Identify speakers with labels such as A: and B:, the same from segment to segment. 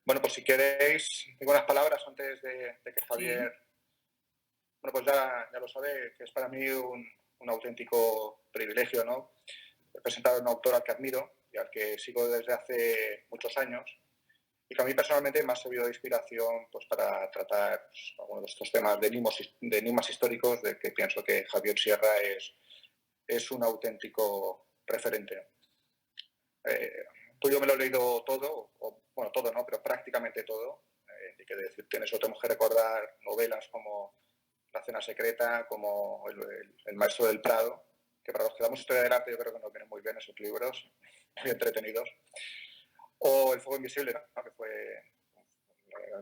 A: Bueno, pues si queréis, tengo unas palabras antes de que
B: Sí,
A: Javier, bueno, pues ya lo sabe, que es para mí un auténtico privilegio, ¿no? Presentar a un autor al que admiro y al que sigo desde hace muchos años y que a mí personalmente me ha servido de inspiración pues, para tratar pues, algunos de estos temas de enigmas históricos de que pienso que Javier Sierra es un auténtico referente. Pues yo me lo he leído todo, bueno, todo no, pero prácticamente todo. Hay que decir, en eso tenemos que recordar novelas como La cena secreta, como el Maestro del Prado, que para los que damos historia del arte yo creo que nos vienen muy bien esos libros, muy entretenidos. O El fuego invisible, ¿no? Que fue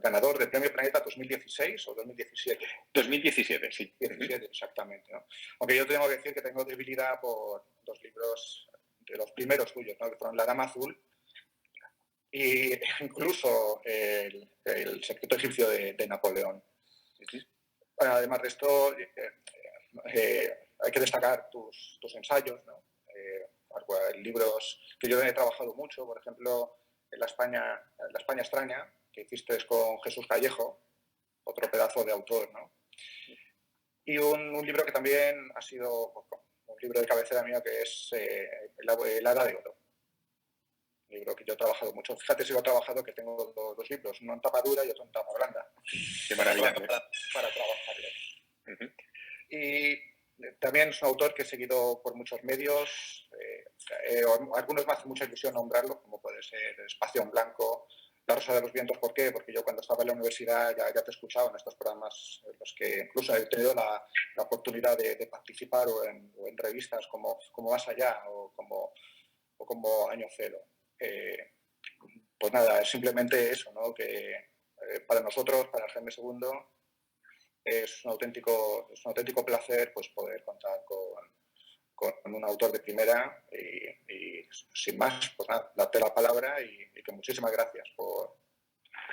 A: ganador del Premio Planeta 2016 o 2017.
B: 2017, sí.
A: 17, exactamente. ¿No? Aunque yo tengo que decir que tengo debilidad por dos libros de los primeros suyos, ¿no? Que fueron La Dama Azul y incluso el secreto egipcio de Napoleón. Además de esto, hay que destacar tus ensayos, ¿no? Libros que yo he trabajado mucho, por ejemplo, en la España extraña, que hiciste con Jesús Callejo, otro pedazo de autor, ¿no? Y un libro que también ha sido un libro de cabecera mío, que es El Hada de Oro. Libro que yo he trabajado mucho. Fíjate si lo he trabajado, que tengo dos libros, uno en tapa dura y otro en tapa blanda,
B: Qué maravilla.
A: para trabajarlo.
B: Uh-huh.
A: Y también es un autor que he seguido por muchos medios, algunos me hace mucha ilusión nombrarlo, como puede ser Espacio en Blanco, La Rosa de los Vientos. ¿Por qué? Porque yo cuando estaba en la universidad ya te escuchaba en estos programas en los que incluso he tenido la oportunidad de participar o en revistas como Más Allá o como Año Cero. Pues nada, es simplemente eso, ¿no? Que para nosotros, para Jaime II, es un auténtico placer pues, poder contar con un autor de primera y sin más, pues nada, darte la palabra y que muchísimas gracias por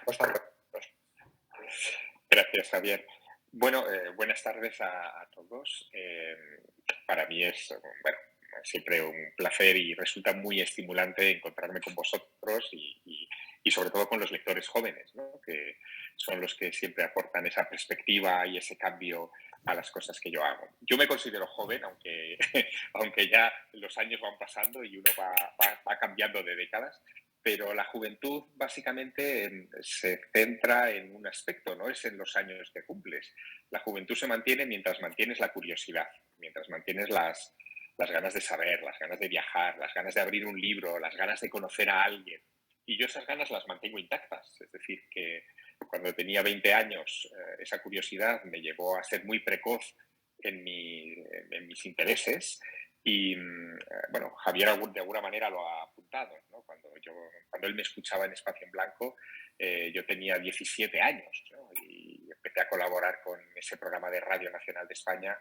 A: estar con nosotros.
B: Gracias, Javier. Bueno, buenas tardes a todos. Para mí es, bueno, siempre un placer y resulta muy estimulante encontrarme con vosotros y sobre todo con los lectores jóvenes, ¿no? Que son los que siempre aportan esa perspectiva y ese cambio a las cosas que yo hago. Yo me considero joven, aunque, aunque ya los años van pasando y uno va cambiando de décadas, pero la juventud básicamente se centra en un aspecto, no es en los años que cumples. La juventud se mantiene mientras mantienes la curiosidad, mientras mantienes las ganas de saber, las ganas de viajar, las ganas de abrir un libro, las ganas de conocer a alguien. Y yo esas ganas las mantengo intactas. Es decir, que cuando tenía 20 años esa curiosidad me llevó a ser muy precoz en mis intereses y bueno, Javier de alguna manera lo ha apuntado, ¿no? Cuando él me escuchaba en Espacio en Blanco, yo tenía 17 años, ¿no? Y empecé a colaborar con ese programa de Radio Nacional de España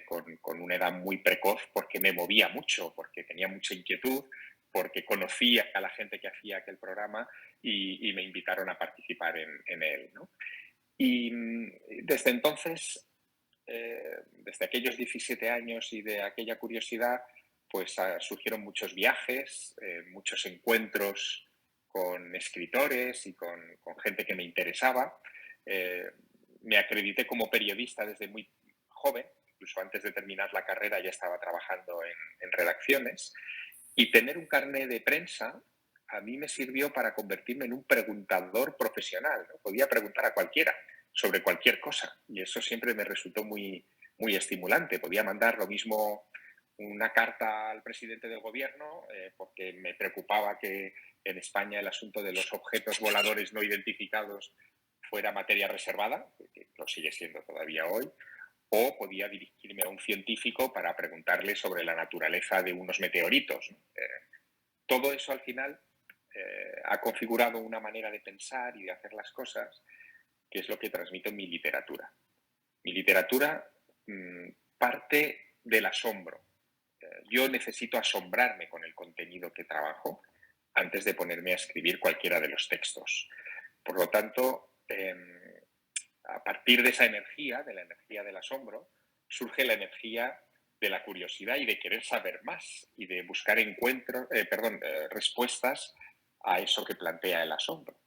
B: con una edad muy precoz porque me movía mucho, porque tenía mucha inquietud, porque conocía a la gente que hacía aquel programa y me invitaron a participar en él, ¿no? Y desde entonces desde aquellos 17 años y de aquella curiosidad, pues surgieron muchos viajes, muchos encuentros con escritores y con gente que me interesaba. Eh, Me acredité como periodista desde muy joven, incluso antes de terminar la carrera ya estaba trabajando en redacciones. Y tener un carnet de prensa a mí me sirvió para convertirme en un preguntador profesional, ¿no? Podía preguntar a cualquiera sobre cualquier cosa y eso siempre me resultó muy estimulante. Podía mandar lo mismo una carta al presidente del gobierno porque me preocupaba que en España el asunto de los objetos voladores no identificados fuera materia reservada, que lo sigue siendo todavía hoy, o podía dirigirme a un científico para preguntarle sobre la naturaleza de unos meteoritos, ¿no? Todo eso al final ha configurado una manera de pensar y de hacer las cosas que es lo que transmito en mi literatura. Mi literatura parte del asombro. Yo necesito asombrarme con el contenido que trabajo antes de ponerme a escribir cualquiera de los textos. Por lo tanto, a partir de esa energía, de la energía del asombro, surge la energía de la curiosidad y de querer saber más y de buscar respuestas a eso que plantea el asombro.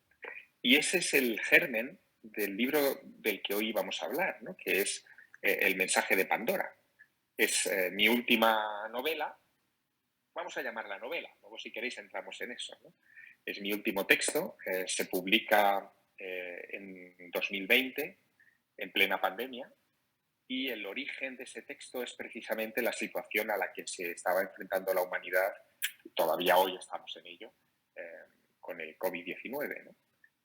B: Y ese es el germen del libro del que hoy vamos a hablar, ¿no? Que es El mensaje de Pandora. Es mi última novela, vamos a llamarla novela, luego si queréis entramos en eso, ¿no? Es mi último texto, se publica en 2020, en plena pandemia, y el origen de ese texto es precisamente la situación a la que se estaba enfrentando la humanidad, todavía hoy estamos en ello, con el COVID-19, ¿no?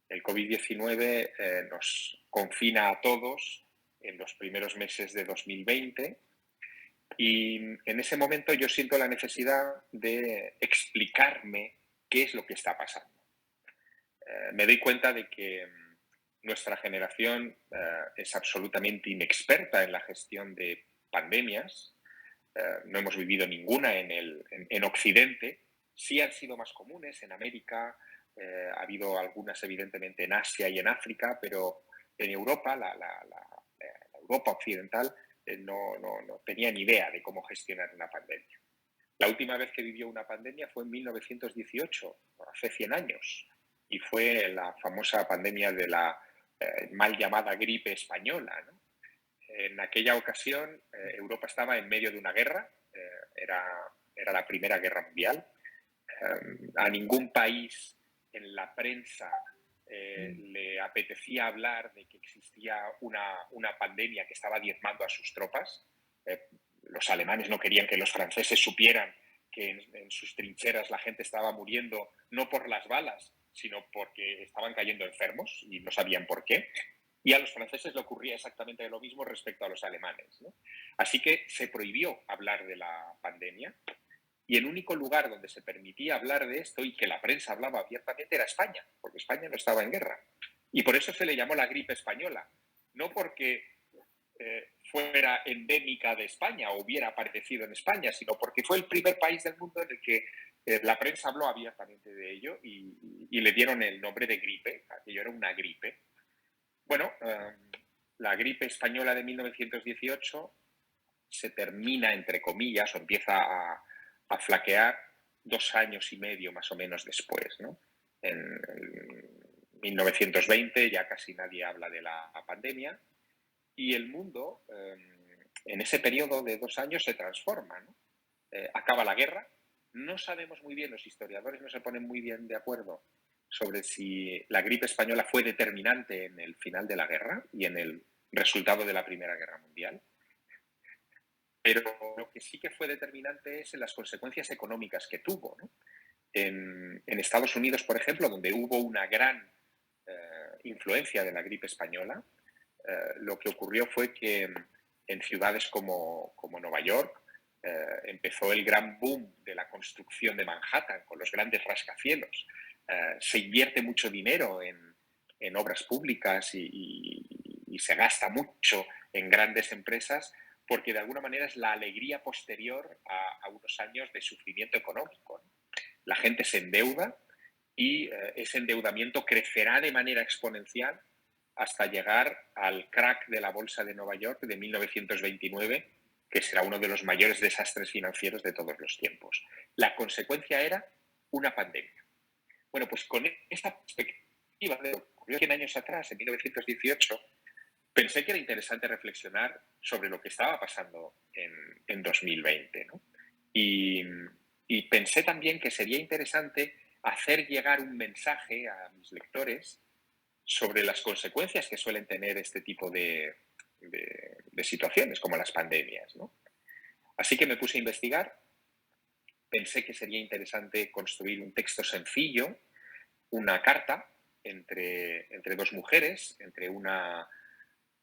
B: El COVID-19 nos confina a todos en los primeros meses de 2020 y en ese momento yo siento la necesidad de explicarme qué es lo que está pasando. Me doy cuenta de que nuestra generación es absolutamente inexperta en la gestión de pandemias. No hemos vivido ninguna en Occidente. Sí han sido más comunes en América, ha habido algunas evidentemente en Asia y en África, pero en Europa, la Europa occidental, no tenía ni idea de cómo gestionar una pandemia. La última vez que vivió una pandemia fue en 1918, hace 100 años, y fue la famosa pandemia de la mal llamada gripe española, ¿no? En aquella ocasión, Europa estaba en medio de una guerra, era la Primera Guerra Mundial. A ningún país en la prensa le apetecía hablar de que existía una pandemia que estaba diezmando a sus tropas. Los alemanes no querían que los franceses supieran que en sus trincheras la gente estaba muriendo no por las balas, sino porque estaban cayendo enfermos y no sabían por qué. Y a los franceses le ocurría exactamente lo mismo respecto a los alemanes, ¿no? Así que se prohibió hablar de la pandemia y el único lugar donde se permitía hablar de esto y que la prensa hablaba abiertamente era España, porque España no estaba en guerra. Y por eso se le llamó la gripe española, no porque fuera endémica de España o hubiera aparecido en España, sino porque fue el primer país del mundo en el que la prensa habló abiertamente de ello y le dieron el nombre de gripe. Aquello era una gripe. Bueno, la gripe española de 1918 se termina, entre comillas, o empieza a flaquear 2 años y medio más o menos después, ¿no? En 1920 ya casi nadie habla de la pandemia y el mundo en ese periodo de 2 años se transforma, ¿no? Acaba la guerra, no sabemos muy bien, los historiadores no se ponen muy bien de acuerdo sobre si la gripe española fue determinante en el final de la guerra y en el resultado de la Primera Guerra Mundial. Pero lo que sí que fue determinante es en las consecuencias económicas que tuvo, ¿no? En Estados Unidos, por ejemplo, donde hubo una gran influencia de la gripe española, lo que ocurrió fue que en ciudades como Nueva York empezó el gran boom de la construcción de Manhattan con los grandes rascacielos. Se invierte mucho dinero en obras públicas y se gasta mucho en grandes empresas porque de alguna manera es la alegría posterior a unos años de sufrimiento económico, ¿no? La gente se endeuda y ese endeudamiento crecerá de manera exponencial hasta llegar al crack de la bolsa de Nueva York de 1929, que será uno de los mayores desastres financieros de todos los tiempos. La consecuencia era una pandemia. Bueno, pues con esta perspectiva de lo que ocurrió 100 años atrás, en 1918, pensé que era interesante reflexionar sobre lo que estaba pasando en 2020, ¿no? Y pensé también que sería interesante hacer llegar un mensaje a mis lectores sobre las consecuencias que suelen tener este tipo de situaciones, como las pandemias, ¿no? Así que me puse a investigar, pensé que sería interesante construir un texto sencillo, una carta entre 2 mujeres, entre una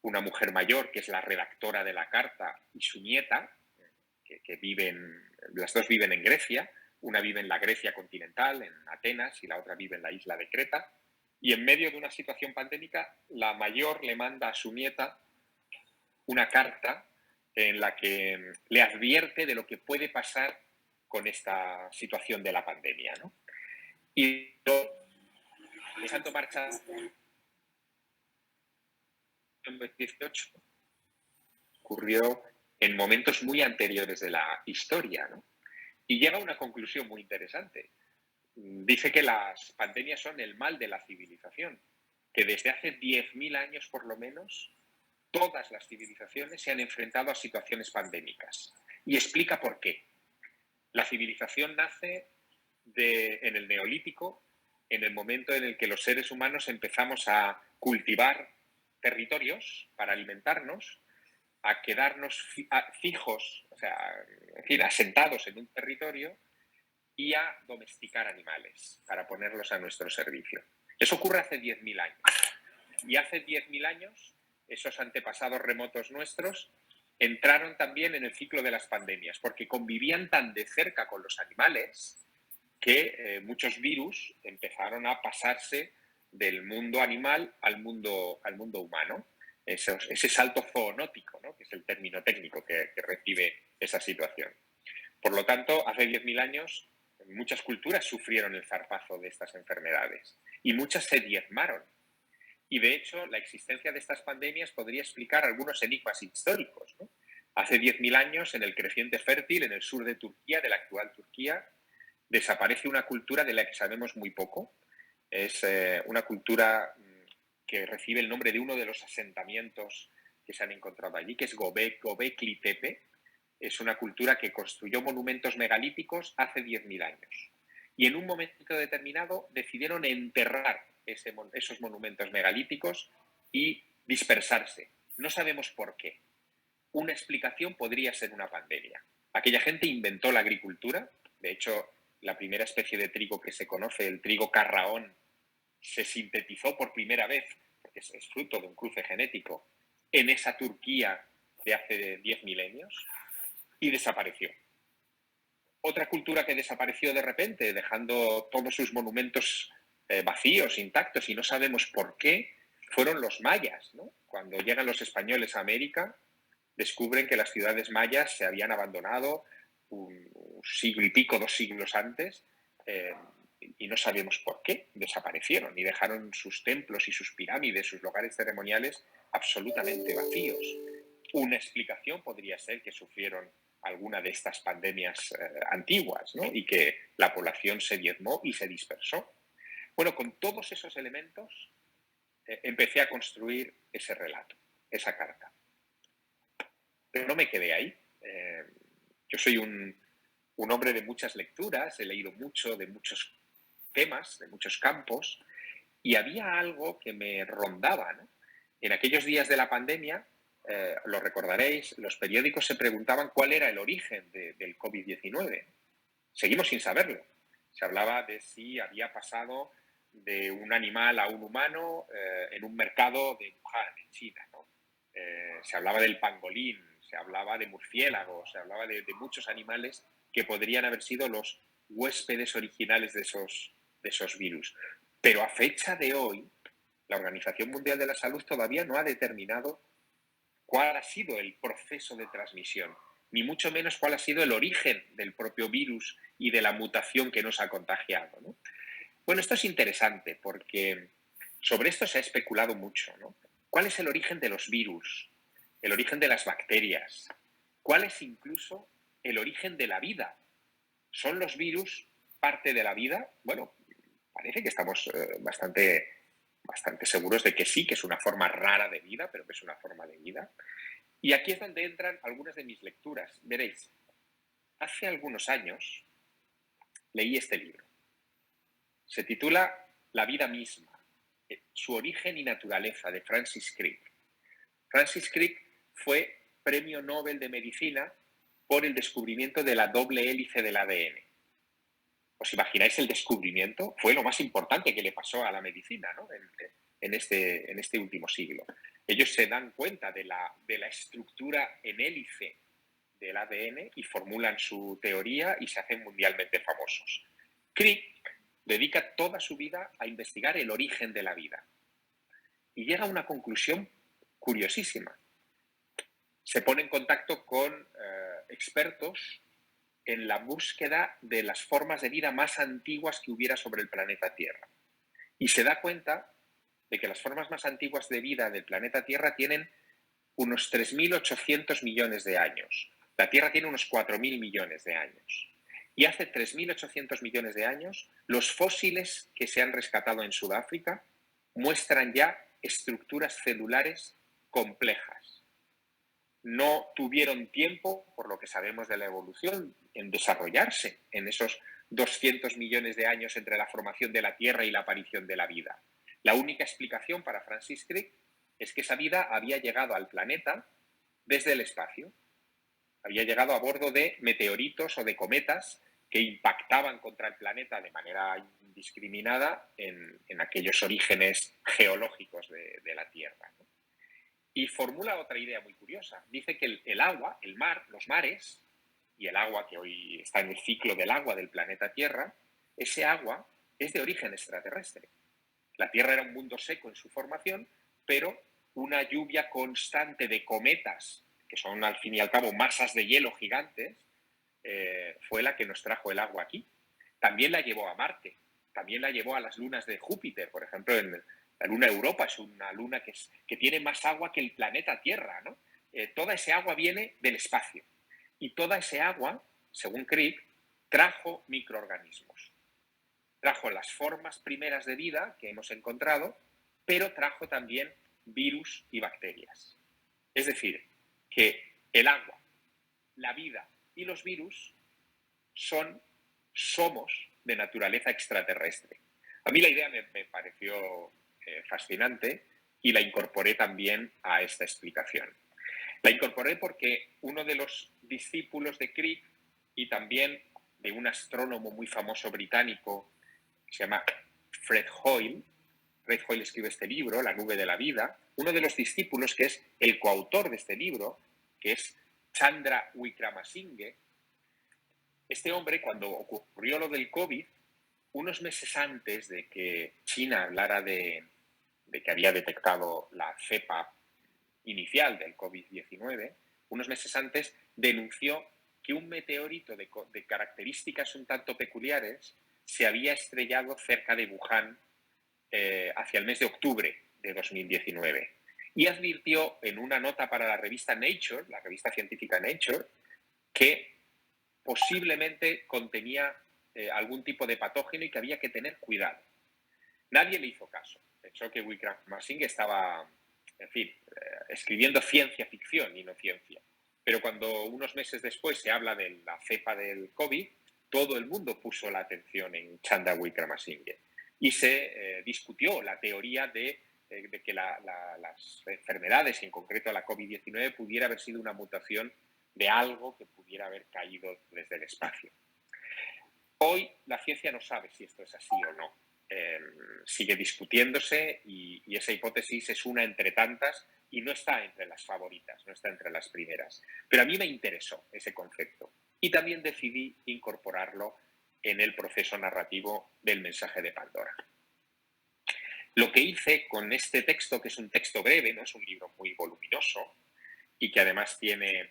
B: mujer mayor, que es la redactora de la carta, y su nieta, que las dos viven en Grecia. Una vive en la Grecia continental, en Atenas, y la otra vive en la isla de Creta. Y en medio de una situación pandémica, la mayor le manda a su nieta una carta en la que le advierte de lo que puede pasar con esta situación de la pandemia, ¿no? Y echando marcha en 2018 ocurrió en momentos muy anteriores de la historia, ¿no? Y llega a una conclusión muy interesante. Dice que las pandemias son el mal de la civilización. que desde hace 10.000 años por lo menos todas las civilizaciones se han enfrentado a situaciones pandémicas. Y explica por qué. La civilización nace en el Neolítico, en el momento en el que los seres humanos empezamos a cultivar territorios para alimentarnos, a quedarnos fijos, o sea, en fin, asentados en un territorio y a domesticar animales para ponerlos a nuestro servicio. Eso ocurre hace 10.000 años. Y hace 10.000 años, esos antepasados remotos nuestros entraron también en el ciclo de las pandemias, porque convivían tan de cerca con los animales que muchos virus empezaron a pasarse del mundo animal al mundo humano. Ese salto zoonótico, ¿no? Que es el término técnico que recibe esa situación. Por lo tanto, hace 10.000 años muchas culturas sufrieron el zarpazo de estas enfermedades y muchas se diezmaron. Y de hecho, la existencia de estas pandemias podría explicar algunos enigmas históricos, ¿no? Hace 10.000 años, en el creciente fértil, en el sur de Turquía, de la actual Turquía, desaparece una cultura de la que sabemos muy poco. Es una cultura que recibe el nombre de uno de los asentamientos que se han encontrado allí, que es Göbekli Tepe. Es una cultura que construyó monumentos megalíticos hace 10.000 años. Y en un momento determinado decidieron enterrar esos monumentos megalíticos y dispersarse. No sabemos por qué. Una explicación podría ser una pandemia. Aquella gente inventó la agricultura. De hecho, la primera especie de trigo que se conoce, el trigo carraón, se sintetizó por primera vez, porque es fruto de un cruce genético, en esa Turquía de hace 10 milenios, y desapareció. Otra cultura que desapareció de repente, dejando todos sus monumentos vacíos, intactos, y no sabemos por qué, fueron los mayas, ¿no? Cuando llegan los españoles a América, descubren que las ciudades mayas se habían abandonado un siglo y pico, 2 siglos antes, y no sabemos por qué desaparecieron y dejaron sus templos y sus pirámides, sus lugares ceremoniales absolutamente vacíos. Una explicación podría ser que sufrieron alguna de estas pandemias antiguas, ¿no? Y que la población se diezmó y se dispersó. Bueno, con todos esos elementos empecé a construir ese relato, esa carta. Pero no me quedé ahí. Yo soy un hombre de muchas lecturas, he leído mucho de muchos temas, de muchos campos, y había algo que me rondaba, ¿no? En aquellos días de la pandemia, lo recordaréis, los periódicos se preguntaban cuál era el origen del COVID-19. Seguimos sin saberlo. Se hablaba de si había pasado de un animal a un humano en un mercado de Wuhan, en China, ¿no? Se hablaba del pangolín, se hablaba de murciélagos, se hablaba de muchos animales que podrían haber sido los huéspedes originales de esos virus. Pero a fecha de hoy, la Organización Mundial de la Salud todavía no ha determinado cuál ha sido el proceso de transmisión, ni mucho menos cuál ha sido el origen del propio virus y de la mutación que nos ha contagiado, ¿no? Bueno, esto es interesante porque sobre esto se ha especulado mucho, ¿no? ¿Cuál es el origen de los virus? ¿El origen de las bacterias? ¿Cuál es incluso el origen de la vida? ¿Son los virus parte de la vida? Bueno, parece que estamos bastante seguros de que sí, que es una forma rara de vida, pero que es una forma de vida. Y aquí es donde entran algunas de mis lecturas. Veréis, hace algunos años leí este libro. Se titula La vida misma, su origen y naturaleza, de Francis Crick. Francis Crick fue premio Nobel de Medicina por el descubrimiento de la doble hélice del ADN. ¿Os imagináis el descubrimiento? Fue lo más importante que le pasó a la medicina, ¿no? en este último siglo. Ellos se dan cuenta de la estructura en hélice del ADN y formulan su teoría y se hacen mundialmente famosos. Crick dedica toda su vida a investigar el origen de la vida y llega a una conclusión curiosísima. Se pone en contacto con expertos en la búsqueda de las formas de vida más antiguas que hubiera sobre el planeta Tierra. Y se da cuenta de que las formas más antiguas de vida del planeta Tierra tienen unos 3.800 millones de años. La Tierra tiene unos 4.000 millones de años. Y hace 3.800 millones de años, los fósiles que se han rescatado en Sudáfrica muestran ya estructuras celulares complejas. No tuvieron tiempo, por lo que sabemos de la evolución, en desarrollarse en esos 200 millones de años entre la formación de la Tierra y la aparición de la vida. La única explicación para Francis Crick es que esa vida había llegado al planeta desde el espacio. Había llegado a bordo de meteoritos o de cometas que impactaban contra el planeta de manera indiscriminada en aquellos orígenes geológicos de la Tierra, ¿no? Y formula otra idea muy curiosa. Dice que el agua, el mar, los mares, y el agua que hoy está en el ciclo del agua del planeta Tierra, ese agua es de origen extraterrestre. La Tierra era un mundo seco en su formación, pero una lluvia constante de cometas, que son al fin y al cabo masas de hielo gigantes, fue la que nos trajo el agua aquí. También la llevó a Marte, también la llevó a las lunas de Júpiter. Por ejemplo, la luna Europa es una luna que tiene más agua que el planeta Tierra, ¿no? Toda ese agua viene del espacio. Y toda ese agua, según Crick, trajo microorganismos. Trajo las formas primeras de vida que hemos encontrado, pero trajo también virus y bacterias. Es decir, que el agua, la vida y los virus somos de naturaleza extraterrestre. A mí la idea me pareció fascinante y la incorporé también a esta explicación. La incorporé porque uno de los discípulos de Crick y también de un astrónomo muy famoso británico que se llama Fred Hoyle escribe este libro, La nube de la vida. Uno de los discípulos, que es el coautor de este libro, que es Chandra Wickramasinghe, este hombre, cuando ocurrió lo del COVID, unos meses antes de que China hablara de que había detectado la cepa inicial del COVID-19, unos meses antes denunció que un meteorito de características un tanto peculiares se había estrellado cerca de Wuhan hacia el mes de octubre de 2019. Y advirtió en una nota para la revista Nature, la revista científica Nature, que posiblemente contenía algún tipo de patógeno y que había que tener cuidado. Nadie le hizo caso. Pensó que Wickramasinghe estaba, en fin, escribiendo ciencia ficción y no ciencia. Pero cuando unos meses después se habla de la cepa del COVID, todo el mundo puso la atención en Chandra Wickramasinghe y se discutió la teoría de que las enfermedades, en concreto la COVID-19, pudiera haber sido una mutación de algo que pudiera haber caído desde el espacio. Hoy la ciencia no sabe si esto es así o no. Sigue discutiéndose y esa hipótesis es una entre tantas y no está entre las favoritas, no está entre las primeras. Pero a mí me interesó ese concepto y también decidí incorporarlo en el proceso narrativo del mensaje de Pandora. Lo que hice con este texto, que es un texto breve, no es un libro muy voluminoso y que además tiene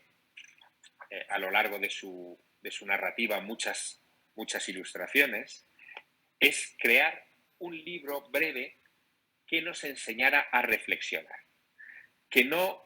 B: a lo largo de su narrativa muchas ilustraciones, es crear un libro breve que nos enseñara a reflexionar, que nos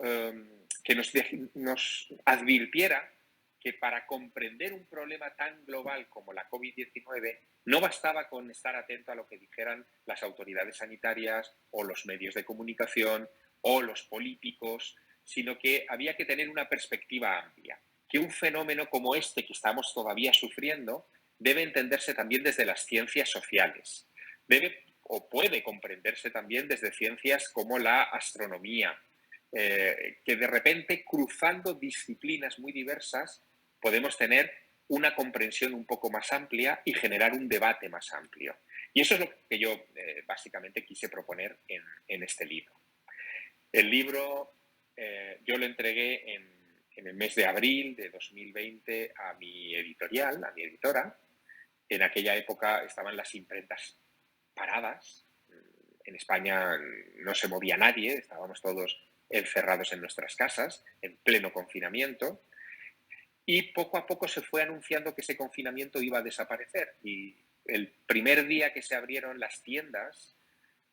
B: advirtiera que para comprender un problema tan global como la COVID-19 no bastaba con estar atento a lo que dijeran las autoridades sanitarias o los medios de comunicación o los políticos, sino que había que tener una perspectiva amplia, que un fenómeno como este que estamos todavía sufriendo debe entenderse también desde las ciencias sociales, debe o puede comprenderse también desde ciencias como la astronomía, que de repente, cruzando disciplinas muy diversas, podemos tener una comprensión un poco más amplia y generar un debate más amplio. Y eso es lo que yo básicamente quise proponer en este libro. El libro yo lo entregué en el mes de abril de 2020 a mi editorial, a mi editora. En aquella época estaban las imprentas paradas. En España no se movía nadie, estábamos todos encerrados en nuestras casas, en pleno confinamiento. Y poco a poco se fue anunciando que ese confinamiento iba a desaparecer. Y el primer día que se abrieron las tiendas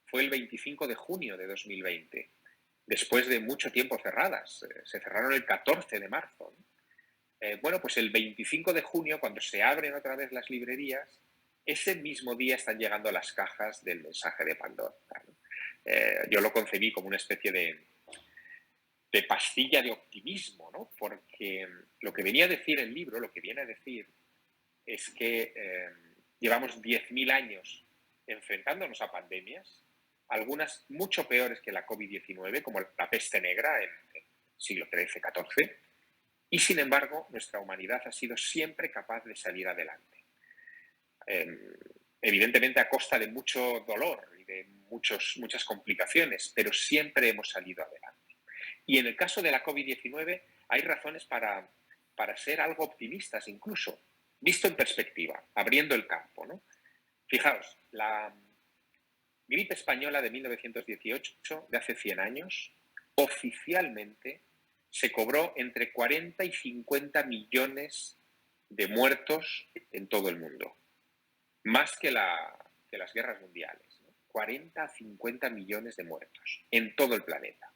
B: fue el 25 de junio de 2020, después de mucho tiempo cerradas. Se cerraron el 14 de marzo. Bueno, pues el 25 de junio, cuando se abren otra vez las librerías, ese mismo día están llegando las cajas del mensaje de Pandora, ¿no? yo lo concebí como una especie de pastilla de optimismo, ¿no? Porque lo que venía a decir el libro, lo que viene a decir es que llevamos 10.000 años enfrentándonos a pandemias, algunas mucho peores que la COVID-19, como la peste negra en el siglo XIII-XIV, y sin embargo nuestra humanidad ha sido siempre capaz de salir adelante. Evidentemente a costa de mucho dolor y de muchas complicaciones, pero siempre hemos salido adelante. Y en el caso de la COVID-19 hay razones para ser algo optimistas incluso, visto en perspectiva, abriendo el campo, ¿no? Fijaos, la gripe española de 1918, de hace 100 años, oficialmente se cobró entre 40 y 50 millones de muertos en todo el mundo. Más que las guerras mundiales, ¿no? 40 a 50 millones de muertos en todo el planeta.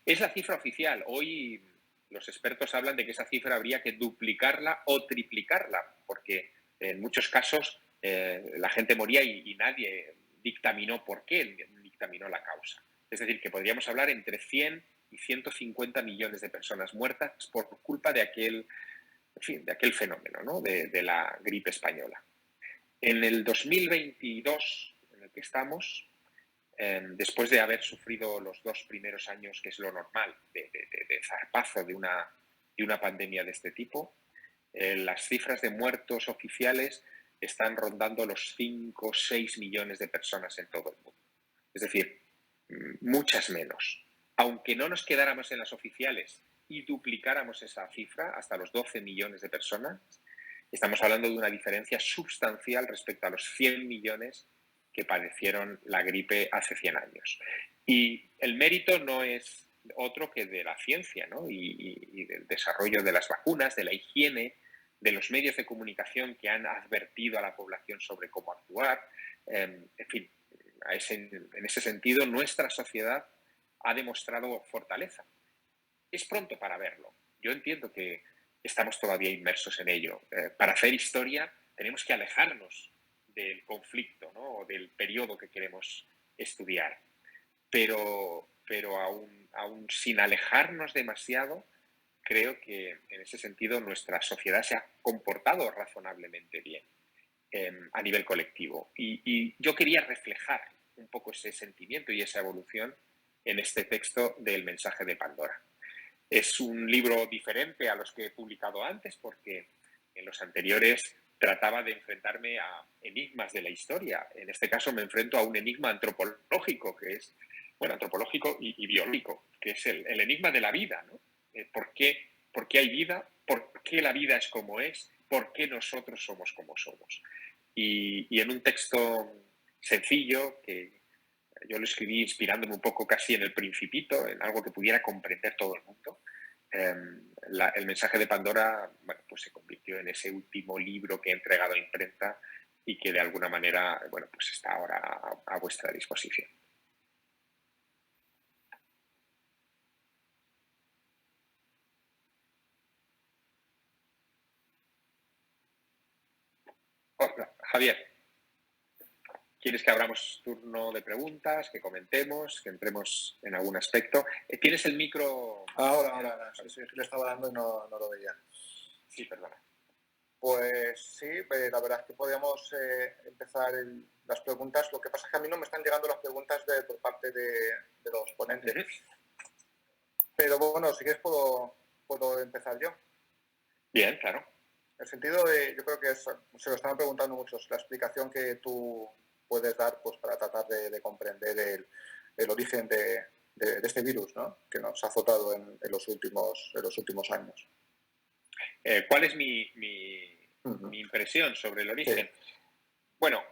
B: Es la cifra oficial. Hoy los expertos hablan de que esa cifra habría que duplicarla o triplicarla, porque en muchos casos la gente moría y nadie dictaminó por qué, dictaminó la causa. Es decir, que podríamos hablar entre 100 y 150 millones de personas muertas por culpa de aquel fenómeno, ¿no? de la gripe española. En el 2022, en el que estamos, después de haber sufrido los 2 primeros años, que es lo normal, de zarpazo de una pandemia de este tipo, las cifras de muertos oficiales están rondando los 5 o 6 millones de personas en todo el mundo. Es decir, muchas menos. Aunque no nos quedáramos en las oficiales y duplicáramos esa cifra hasta los 12 millones de personas, estamos hablando de una diferencia sustancial respecto a los 100 millones que padecieron la gripe hace 100 años. Y el mérito no es otro que de la ciencia, ¿no? y del desarrollo de las vacunas, de la higiene, de los medios de comunicación que han advertido a la población sobre cómo actuar. En fin, en ese sentido, nuestra sociedad ha demostrado fortaleza. Es pronto para verlo. Yo entiendo que estamos todavía inmersos en ello. Para hacer historia tenemos que alejarnos del conflicto, ¿no? O del periodo que queremos estudiar. Pero aún sin alejarnos demasiado, creo que en ese sentido nuestra sociedad se ha comportado razonablemente bien a nivel colectivo. Y yo quería reflejar un poco ese sentimiento y esa evolución en este texto del Mensaje de Pandora. Es un libro diferente a los que he publicado antes porque en los anteriores trataba de enfrentarme a enigmas de la historia. En este caso me enfrento a un enigma antropológico, que es, bueno, antropológico y biológico, que es el enigma de la vida, ¿no? ¿Por qué hay vida? ¿Por qué la vida es como es? ¿Por qué nosotros somos como somos? Y en un texto sencillo, que yo lo escribí inspirándome un poco casi en El Principito, en algo que pudiera comprender todo el mundo, el Mensaje de Pandora, bueno, pues se convirtió en ese último libro que he entregado a imprenta y que de alguna manera, bueno, pues está ahora a vuestra disposición. Hola, Javier, ¿quieres que abramos turno de preguntas, que comentemos, que entremos en algún aspecto? ¿Tienes el micro?
A: Ahora. Sí, le estaba dando y no lo veía.
B: Sí, perdona.
A: Pues sí, la verdad es que podríamos empezar las preguntas. Lo que pasa es que a mí no me están llegando las preguntas por parte de los ponentes. Pero bueno, si quieres puedo empezar yo.
B: Bien, claro.
A: El sentido yo creo que se lo están preguntando muchos, la explicación que tú puedes dar pues, para tratar de comprender el origen de este virus, ¿no? Que nos ha azotado en los últimos años.
B: ¿Cuál es mi impresión sobre el origen? Sí. Bueno,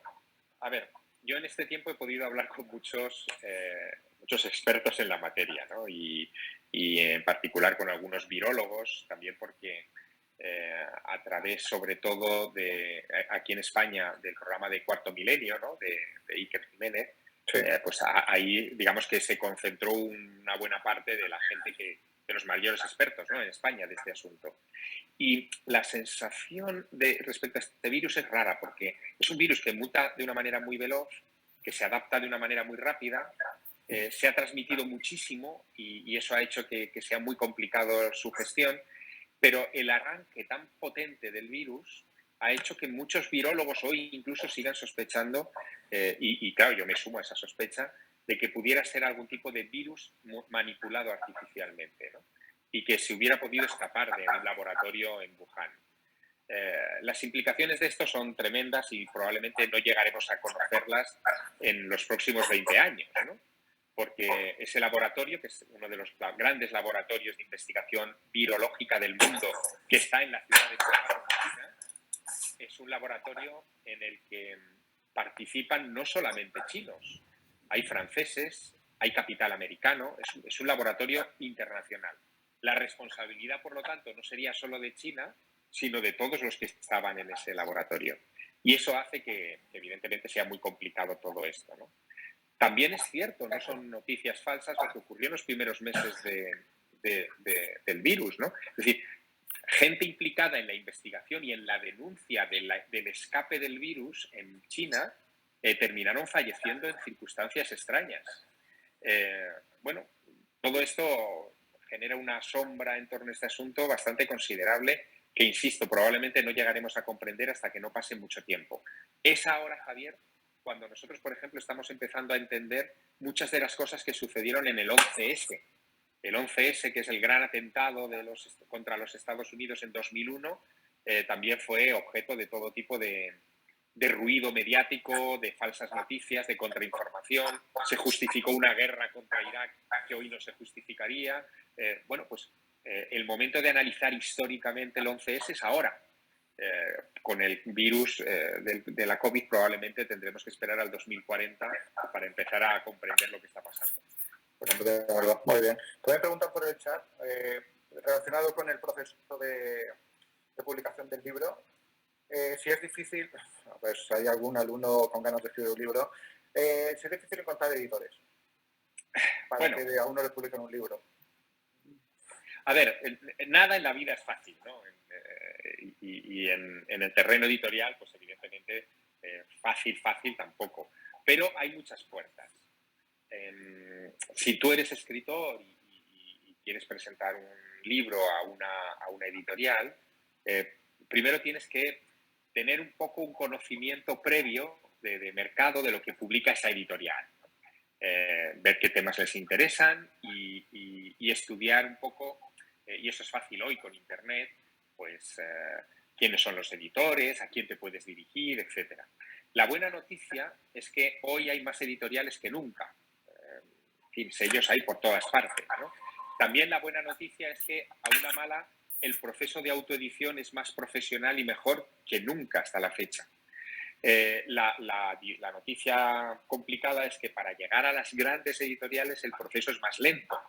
B: a ver, yo en este tiempo he podido hablar con muchos expertos en la materia, ¿no? Y en particular con algunos virólogos, también porque a través sobre todo de aquí en España del programa de Cuarto Milenio, ¿no? de Iker Jiménez, sí. Pues ahí digamos que se concentró una buena parte de la gente de los mayores expertos, ¿no? En España de este asunto. Y la sensación respecto a este virus es rara porque es un virus que muta de una manera muy veloz, que se adapta de una manera muy rápida se ha transmitido muchísimo y eso ha hecho que sea muy complicado su gestión, pero el arranque tan potente del virus ha hecho que muchos virólogos hoy incluso sigan sospechando, y claro, yo me sumo a esa sospecha, de que pudiera ser algún tipo de virus manipulado artificialmente, ¿no? Y que se hubiera podido escapar de un laboratorio en Wuhan. Las implicaciones de esto son tremendas y probablemente no llegaremos a conocerlas en los próximos 20 años, ¿no? Porque ese laboratorio, que es uno de los grandes laboratorios de investigación virológica del mundo, que está en la ciudad de China, es un laboratorio en el que participan no solamente chinos, hay franceses, hay capital americano, es un laboratorio internacional. La responsabilidad, por lo tanto, no sería solo de China, sino de todos los que estaban en ese laboratorio. Y eso hace que evidentemente, sea muy complicado todo esto, ¿no? También es cierto, no son noticias falsas, lo que ocurrió en los primeros meses del virus, ¿no? Es decir, gente implicada en la investigación y en la denuncia del escape del virus en China terminaron falleciendo en circunstancias extrañas. Bueno, todo esto genera una sombra en torno a este asunto bastante considerable que, insisto, probablemente no llegaremos a comprender hasta que no pase mucho tiempo. Es ahora, Javier, cuando nosotros, por ejemplo, estamos empezando a entender muchas de las cosas que sucedieron en el 11S. El 11S, que es el gran atentado contra los Estados Unidos en 2001, también fue objeto de todo tipo de ruido mediático, de falsas noticias, de contrainformación. Se justificó una guerra contra Irak que hoy no se justificaría. Bueno, pues el momento de analizar históricamente el 11S es ahora. Con el virus de la COVID probablemente tendremos que esperar al 2040 para empezar a comprender lo que está pasando.
A: Muy bien. También preguntan por el chat, relacionado con el proceso de publicación del libro, si es difícil, pues hay algún alumno con ganas de escribir un libro, si es difícil encontrar editores para que a uno le publiquen un libro.
B: A ver, nada en la vida es fácil, ¿no? Y en el terreno editorial, pues evidentemente fácil tampoco. Pero hay muchas puertas. Si tú eres escritor y quieres presentar un libro a una editorial, primero tienes que tener un poco un conocimiento previo de mercado de lo que publica esa editorial. Ver qué temas les interesan y estudiar un poco, y eso es fácil hoy con Internet, pues quiénes son los editores, a quién te puedes dirigir, etc. La buena noticia es que hoy hay más editoriales que nunca. En fin, sellos hay por todas partes, ¿no? También la buena noticia es que, a una mala, el proceso de autoedición es más profesional y mejor que nunca hasta la fecha. La noticia complicada es que para llegar a las grandes editoriales el proceso es más lento.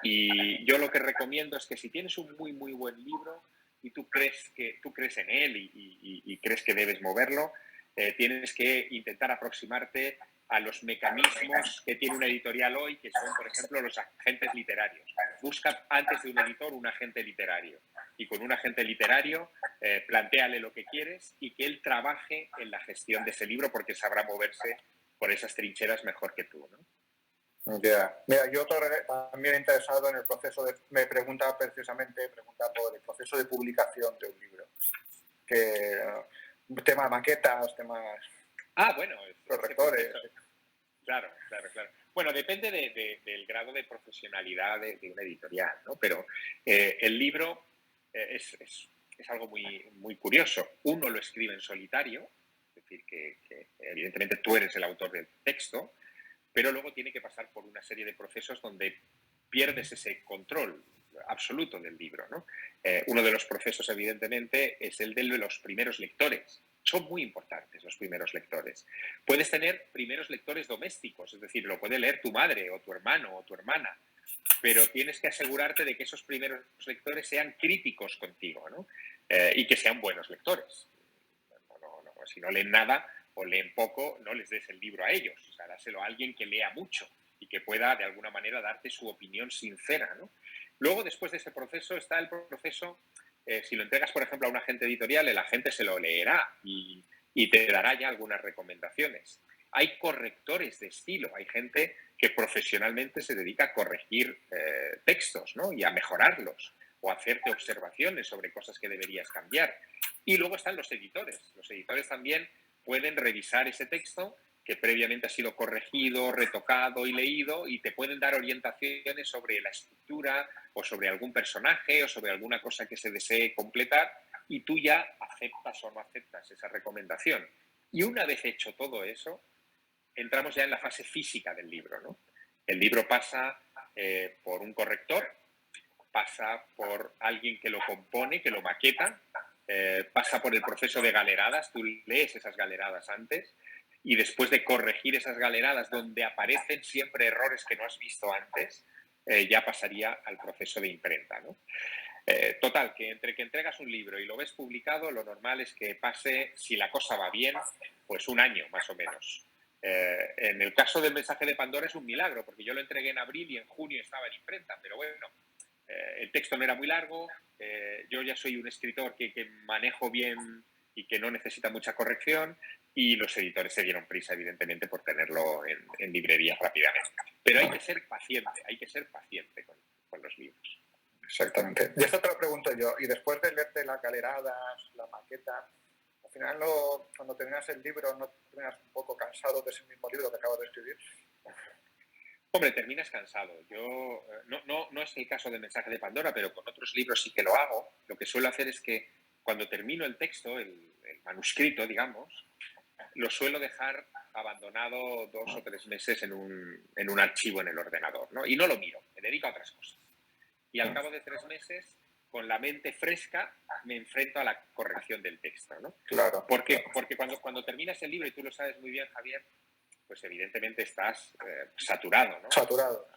B: Y yo lo que recomiendo es que si tienes un muy, muy buen libro y tú crees en él y crees que debes moverlo, tienes que intentar aproximarte a los mecanismos que tiene una editorial hoy, que son, por ejemplo, los agentes literarios. Busca antes de un editor un agente literario. Y con un agente literario, plantéale lo que quieres y que él trabaje en la gestión de ese libro porque sabrá moverse por esas trincheras mejor que tú, ¿no?
A: Yeah. Mira, yo también interesado en el proceso me pregunta por el proceso de publicación de un libro. Tema de maquetas, temas...
B: Bueno,
A: correctores.
B: Claro. Bueno, depende del grado de profesionalidad de una editorial, ¿no? Pero el libro es algo muy, muy curioso. Uno lo escribe en solitario, es decir, que evidentemente tú eres el autor del texto, pero luego tiene que pasar por una serie de procesos donde pierdes ese control absoluto del libro, ¿no? Uno de los procesos, evidentemente, es el de los primeros lectores. Son muy importantes los primeros lectores. Puedes tener primeros lectores domésticos, es decir, lo puede leer tu madre o tu hermano o tu hermana, pero tienes que asegurarte de que esos primeros lectores sean críticos contigo, ¿no? Y que sean buenos lectores. Si no leen nada o leen poco, no les des el libro a ellos. O sea, dáselo a alguien que lea mucho y que pueda, de alguna manera, darte su opinión sincera, ¿no? Luego, después de ese proceso, está el proceso, si lo entregas, por ejemplo, a un agente editorial, el agente se lo leerá y te dará ya algunas recomendaciones. hay correctores de estilo, hay gente que profesionalmente se dedica a corregir textos, ¿no? Y a mejorarlos o a hacerte observaciones sobre cosas que deberías cambiar. Y luego están los editores. Los editores también pueden revisar ese texto que previamente ha sido corregido, retocado y leído, y te pueden dar orientaciones sobre la estructura o sobre algún personaje o sobre alguna cosa que se desee completar, y tú ya aceptas o no aceptas esa recomendación. Y una vez hecho todo eso, entramos ya en la fase física del libro, ¿no? El libro pasa por un corrector, pasa por alguien que lo compone, que lo maqueta, pasa por el proceso de galeradas, tú lees esas galeradas antes, y después de corregir esas galeradas donde aparecen siempre errores que no has visto antes, ya pasaría al proceso de imprenta, ¿no? Total, que entre que entregas un libro y lo ves publicado, lo normal es que pase, si la cosa va bien, pues un año más o menos. En el caso del mensaje de Pandora es un milagro, porque yo lo entregué en abril y en junio estaba en imprenta, pero bueno, el texto no era muy largo, yo ya soy un escritor que manejo bien y que no necesita mucha corrección, y los editores se dieron prisa, evidentemente, por tenerlo en librerías rápidamente. Pero hay que ser paciente con los libros.
A: Exactamente. Y esto te lo pregunto yo. Y después de leerte las galeradas, la maqueta, al final cuando terminas el libro, ¿no terminas un poco cansado de ese mismo libro que acabas de escribir?
B: Hombre, terminas cansado. Yo no es el caso del mensaje de Pandora, pero con otros libros sí que lo hago. Lo que suelo hacer es que cuando termino el texto, el manuscrito, digamos, lo suelo dejar abandonado 2 o 3 meses en un archivo en el ordenador, ¿no? Y no lo miro, me dedico a otras cosas. Y al cabo de 3 meses, con la mente fresca, me enfrento a la corrección del texto, ¿no?
A: Claro.
B: Porque cuando terminas el libro, y tú lo sabes muy bien, Javier, pues evidentemente estás saturado, ¿no?
A: Saturado.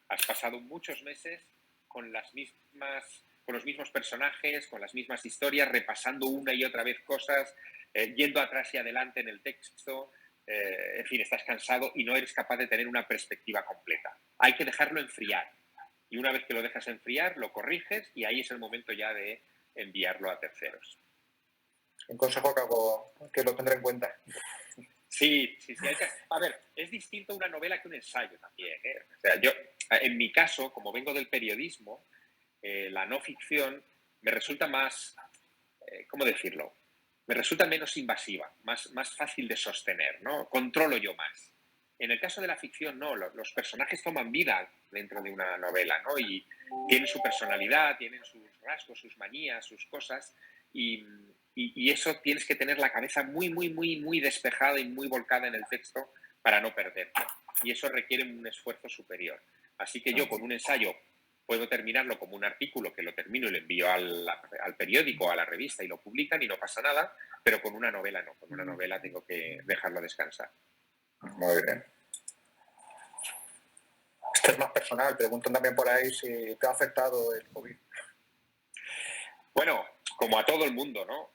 B: Has pasado muchos meses con los mismos personajes, con las mismas historias, repasando una y otra vez cosas, yendo atrás y adelante en el texto, en fin, estás cansado y no eres capaz de tener una perspectiva completa. Hay que dejarlo enfriar. Y una vez que lo dejas enfriar, lo corriges, y ahí es el momento ya de enviarlo a terceros.
A: Un consejo que lo tendré en cuenta.
B: Sí. A ver, es distinto una novela que un ensayo también, ¿eh? O sea, yo, en mi caso, como vengo del periodismo, la no ficción me resulta más, ¿cómo decirlo? Me resulta menos invasiva, más fácil de sostener, ¿no? Controlo yo más. En el caso de la ficción, no, los personajes toman vida dentro de una novela, ¿no? Y tienen su personalidad, tienen sus rasgos, sus manías, sus cosas, y eso tienes que tener la cabeza muy despejada y muy volcada en el texto para no perderlo. Y eso requiere un esfuerzo superior. Así que yo con un ensayo puedo terminarlo como un artículo, que lo termino y lo envío al periódico, a la revista, y lo publican y no pasa nada, pero con una novela no. Con una novela tengo que dejarlo descansar.
A: Muy bien. Esto es más personal. Preguntan también por ahí si te ha afectado el COVID.
B: Bueno, como a todo el mundo, ¿no?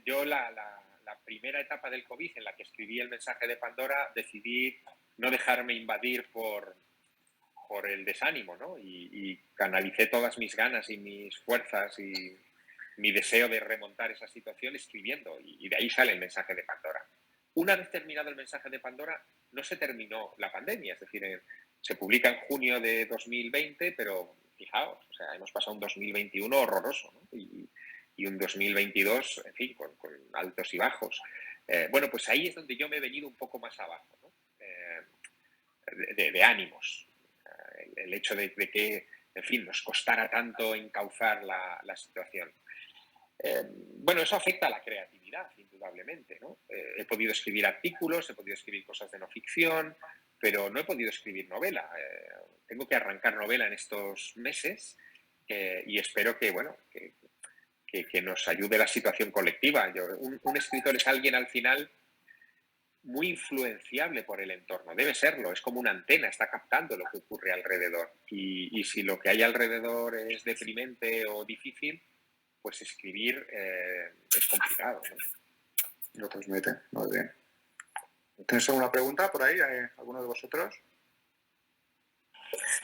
B: Yo la primera etapa del COVID, en la que escribí el mensaje de Pandora, decidí no dejarme invadir por el desánimo, ¿no? Y canalicé todas mis ganas y mis fuerzas y mi deseo de remontar esa situación escribiendo, y de ahí sale el mensaje de Pandora. Una vez terminado el mensaje de Pandora, no se terminó la pandemia, es decir, se publica en junio de 2020, pero fijaos, o sea, hemos pasado un 2021 horroroso, ¿no? Y un 2022, en fin, con altos y bajos. Bueno, pues ahí es donde yo me he venido un poco más abajo, ¿no? De ánimos. El hecho de que, en fin, nos costara tanto encauzar la situación. Bueno, eso afecta a la creatividad, indudablemente, ¿no? He podido escribir artículos, he podido escribir cosas de no ficción, pero no he podido escribir novela. Tengo que arrancar novela en estos meses, y espero que, bueno, que nos ayude la situación colectiva. Un escritor es alguien, al final, muy influenciable por el entorno. Debe serlo, es como una antena, está captando lo que ocurre alrededor. Y si lo que hay alrededor es deprimente o difícil, pues escribir es complicado, ¿no?
A: Lo transmite, muy bien. ¿Tienes alguna pregunta por ahí, alguno de vosotros?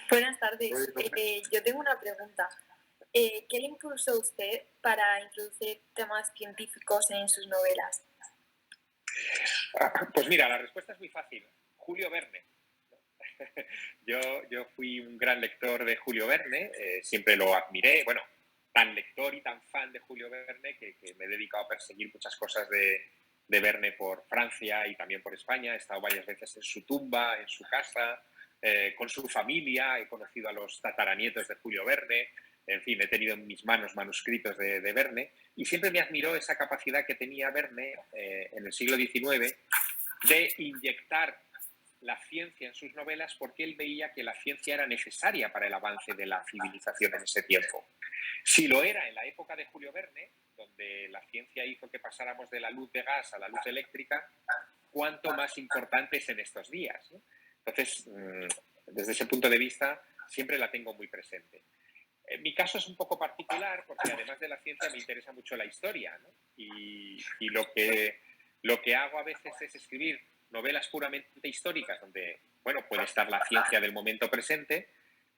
C: Buenas tardes. Yo tengo una pregunta. ¿Qué le impulsó a usted para introducir temas científicos en sus novelas?
B: Pues mira, la respuesta es muy fácil. Julio Verne. Yo fui un gran lector de Julio Verne, siempre lo admiré. Bueno, tan lector y tan fan de Julio Verne que me he dedicado a perseguir muchas cosas de Verne por Francia y también por España. He estado varias veces en su tumba, en su casa, con su familia. He conocido a los tataranietos de Julio Verne. En fin, he tenido en mis manos manuscritos de Verne y siempre me admiró esa capacidad que tenía Verne en el siglo XIX de inyectar la ciencia en sus novelas porque él veía que la ciencia era necesaria para el avance de la civilización en ese tiempo. Si lo era en la época de Julio Verne, donde la ciencia hizo que pasáramos de la luz de gas a la luz eléctrica, ¿cuánto más importante es en estos días? ¿No? Entonces, desde ese punto de vista, siempre la tengo muy presente. Mi caso es un poco particular porque además de la ciencia me interesa mucho la historia, ¿no? Y lo que hago a veces es escribir novelas puramente históricas donde, bueno, puede estar la ciencia del momento presente,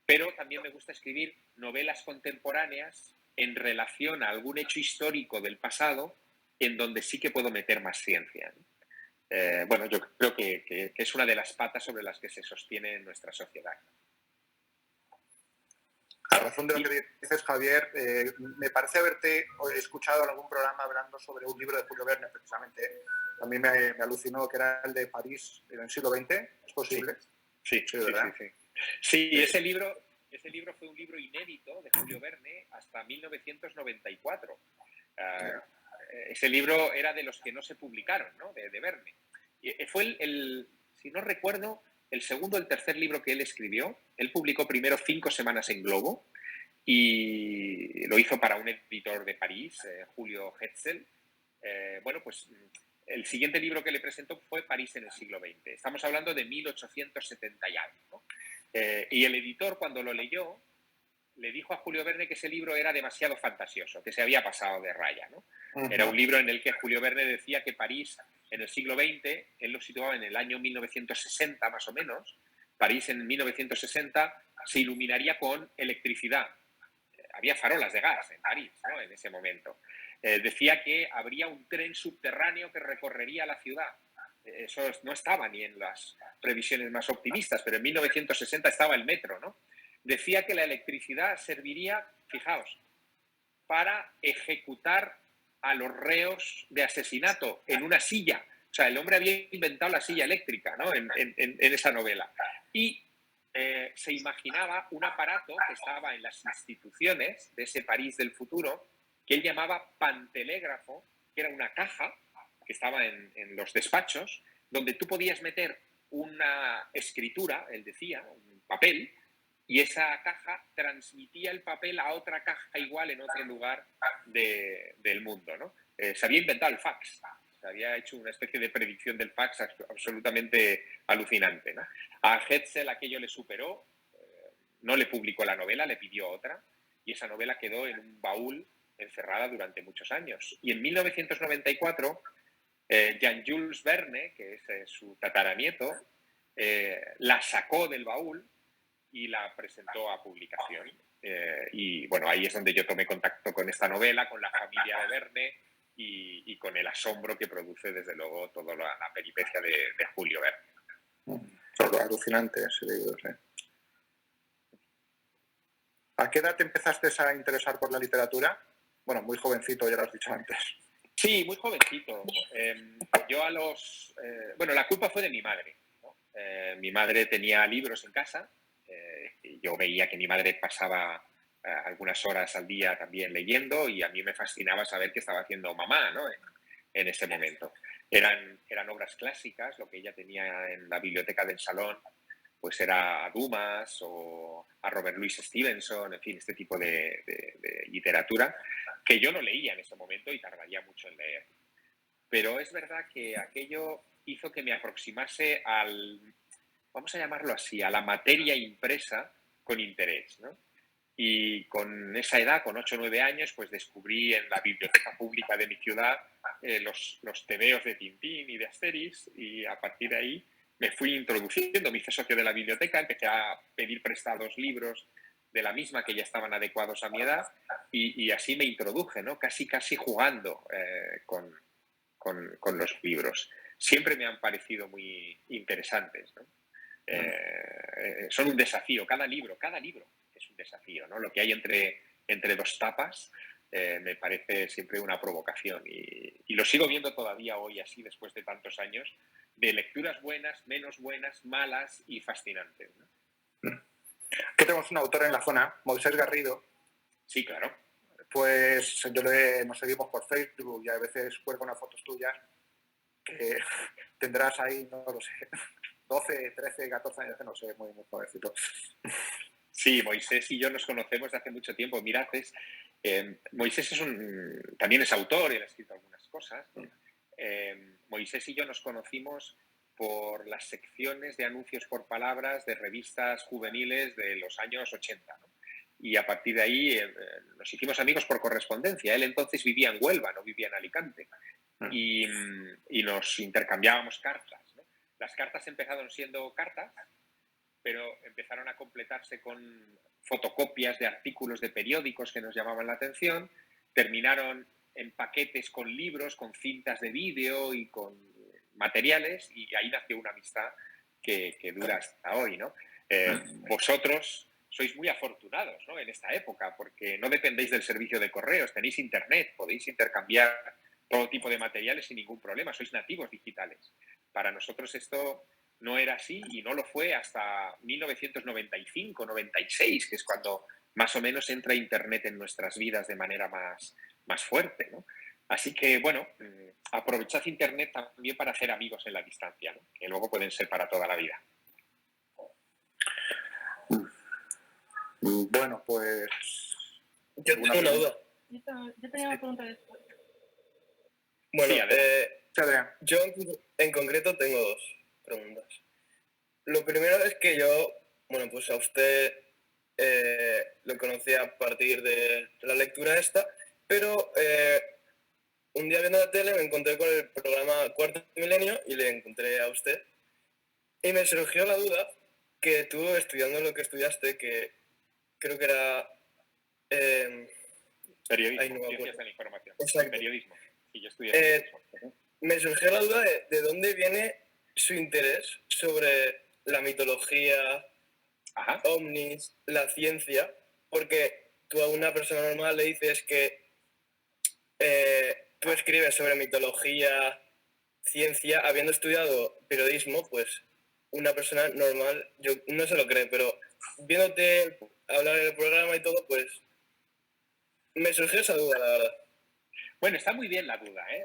B: pero también me gusta escribir novelas contemporáneas en relación a algún hecho histórico del pasado en donde sí que puedo meter más ciencia, ¿no? Bueno, yo creo que es una de las patas sobre las que se sostiene nuestra sociedad.
A: A razón de lo que dices, Javier, me parece haberte escuchado en algún programa hablando sobre un libro de Julio Verne, precisamente. A mí me alucinó que era el de París en el siglo XX. ¿Es posible?
B: Sí, ¿verdad? Sí, ese libro fue un libro inédito de Julio Verne hasta 1994. Ese libro era de los que no se publicaron, ¿no? de Verne. Y fue si no recuerdo, el segundo o el tercer libro que él escribió. Él publicó primero 5 semanas en Globo y lo hizo para un editor de París, Julio Hetzel. Bueno, pues el siguiente libro que le presentó fue París en el siglo XX. Estamos hablando de 1870 y algo, ¿no? Y el editor, cuando lo leyó, le dijo a Julio Verne que ese libro era demasiado fantasioso, que se había pasado de raya, ¿no? Era un libro en el que Julio Verne decía que París en el siglo XX, él lo situaba en el año 1960 más o menos, París en 1960 se iluminaría con electricidad. Había farolas de gas en París, ¿no? En ese momento. Decía que habría un tren subterráneo que recorrería la ciudad. Eso no estaba ni en las previsiones más optimistas, pero en 1960 estaba el metro, ¿no? Decía que la electricidad serviría, fijaos, para ejecutar a los reos de asesinato en una silla. O sea, el hombre había inventado la silla eléctrica, ¿no? en esa novela. Y se imaginaba un aparato que estaba en las instituciones de ese París del futuro, que él llamaba pantelégrafo, que era una caja que estaba en los despachos, donde tú podías meter una escritura, él decía, un papel, y esa caja transmitía el papel a otra caja igual en otro lugar del mundo, ¿no? Se había inventado el fax, se había hecho una especie de predicción del fax absolutamente alucinante, ¿no? A Hetzel aquello le superó, no le publicó la novela, le pidió otra, y esa novela quedó en un baúl encerrada durante muchos años. Y en 1994, Jean-Jules Verne, que es su tataranieto, la sacó del baúl y la presentó a publicación. Y bueno, ahí es donde yo tomé contacto con esta novela, con la familia de Verne y con el asombro que produce, desde luego, toda la peripecia de Julio Verne.
A: Todo alucinante ese libro, ¿sí? ¿A qué edad te empezaste a interesar por la literatura? Bueno, muy jovencito, ya lo has dicho antes.
B: Sí, muy jovencito. Yo bueno, la culpa fue de mi madre, ¿no? Mi madre tenía libros en casa. Yo veía que mi madre pasaba algunas horas al día también leyendo y a mí me fascinaba saber qué estaba haciendo mamá, ¿no? en ese momento. Eran obras clásicas, lo que ella tenía en la biblioteca del salón, pues era a Dumas o a Robert Louis Stevenson, en fin, este tipo de literatura, que yo no leía en ese momento y tardaría mucho en leer. Pero es verdad que aquello hizo que me aproximase vamos a llamarlo así, a la materia impresa con interés, ¿no? Y con esa edad, con 8 o 9 años, pues descubrí en la biblioteca pública de mi ciudad los tebeos de Tintín y de Asterix, y a partir de ahí me fui introduciendo, me hice socio de la biblioteca, empecé a pedir prestados libros de la misma que ya estaban adecuados a mi edad, y así me introduje, ¿no? Casi jugando con los libros. siempre me han parecido muy interesantes, ¿no? Son un desafío, cada libro es un desafío, ¿no? Lo que hay entre dos tapas me parece siempre una provocación y lo sigo viendo todavía hoy así, después de tantos años, de lecturas buenas, menos buenas, malas y fascinantes, ¿no?
A: Que tenemos un autor en la zona, Moisés Garrido.
B: Sí, claro.
A: Pues nos seguimos por Facebook y a veces cuelgo unas fotos tuyas que tendrás ahí, no lo sé, 12, 13, 14 años, no sé, muy jovencito.
B: Sí, Moisés y yo nos conocemos de hace mucho tiempo. Mirad, Moisés también es autor y él ha escrito algunas cosas. Moisés y yo nos conocimos por las secciones de anuncios por palabras de revistas juveniles de los años 80, ¿no? Y a partir de ahí nos hicimos amigos por correspondencia. Él entonces vivía en Huelva, no vivía en Alicante. Y nos intercambiábamos cartas, ¿no? Las cartas empezaron siendo cartas, pero empezaron a completarse con fotocopias de artículos de periódicos que nos llamaban la atención, terminaron en paquetes con libros, con cintas de vídeo y con materiales, y ahí nació una amistad que dura hasta hoy, ¿no? Vosotros sois muy afortunados, ¿no?, en esta época, porque no dependéis del servicio de correos, tenéis internet, podéis intercambiar todo tipo de materiales sin ningún problema, sois nativos digitales. Para nosotros esto no era así y no lo fue hasta 1995-96, que es cuando más o menos entra Internet en nuestras vidas de manera más fuerte, ¿no? Así que, bueno, aprovechad Internet también para hacer amigos en la distancia, ¿no?, que luego pueden ser para toda la vida.
A: Bueno, pues...
D: Yo tengo una duda.
E: Yo tenía una pregunta después.
D: Bueno,
B: sí,
D: yo en concreto tengo dos preguntas. Lo primero es que yo, bueno, pues a usted lo conocí a partir de la lectura esta, pero un día viendo la tele me encontré con el programa Cuarto Milenio y le encontré a usted. Y me surgió la duda que tú, estudiando lo que estudiaste, que creo que era...
B: periodismo, ciencias de la información.
D: Exacto.
B: Periodismo. Y yo estudié periodismo.
D: Me surgió la duda de dónde viene su interés sobre la mitología,
B: Ajá.
D: ovnis, la ciencia, porque tú a una persona normal le dices que tú escribes sobre mitología, ciencia, habiendo estudiado periodismo, pues una persona normal, yo no se lo cree, pero viéndote hablar en el programa y todo, pues me surgió esa duda, la verdad.
B: Bueno, está muy bien la duda, ¿eh?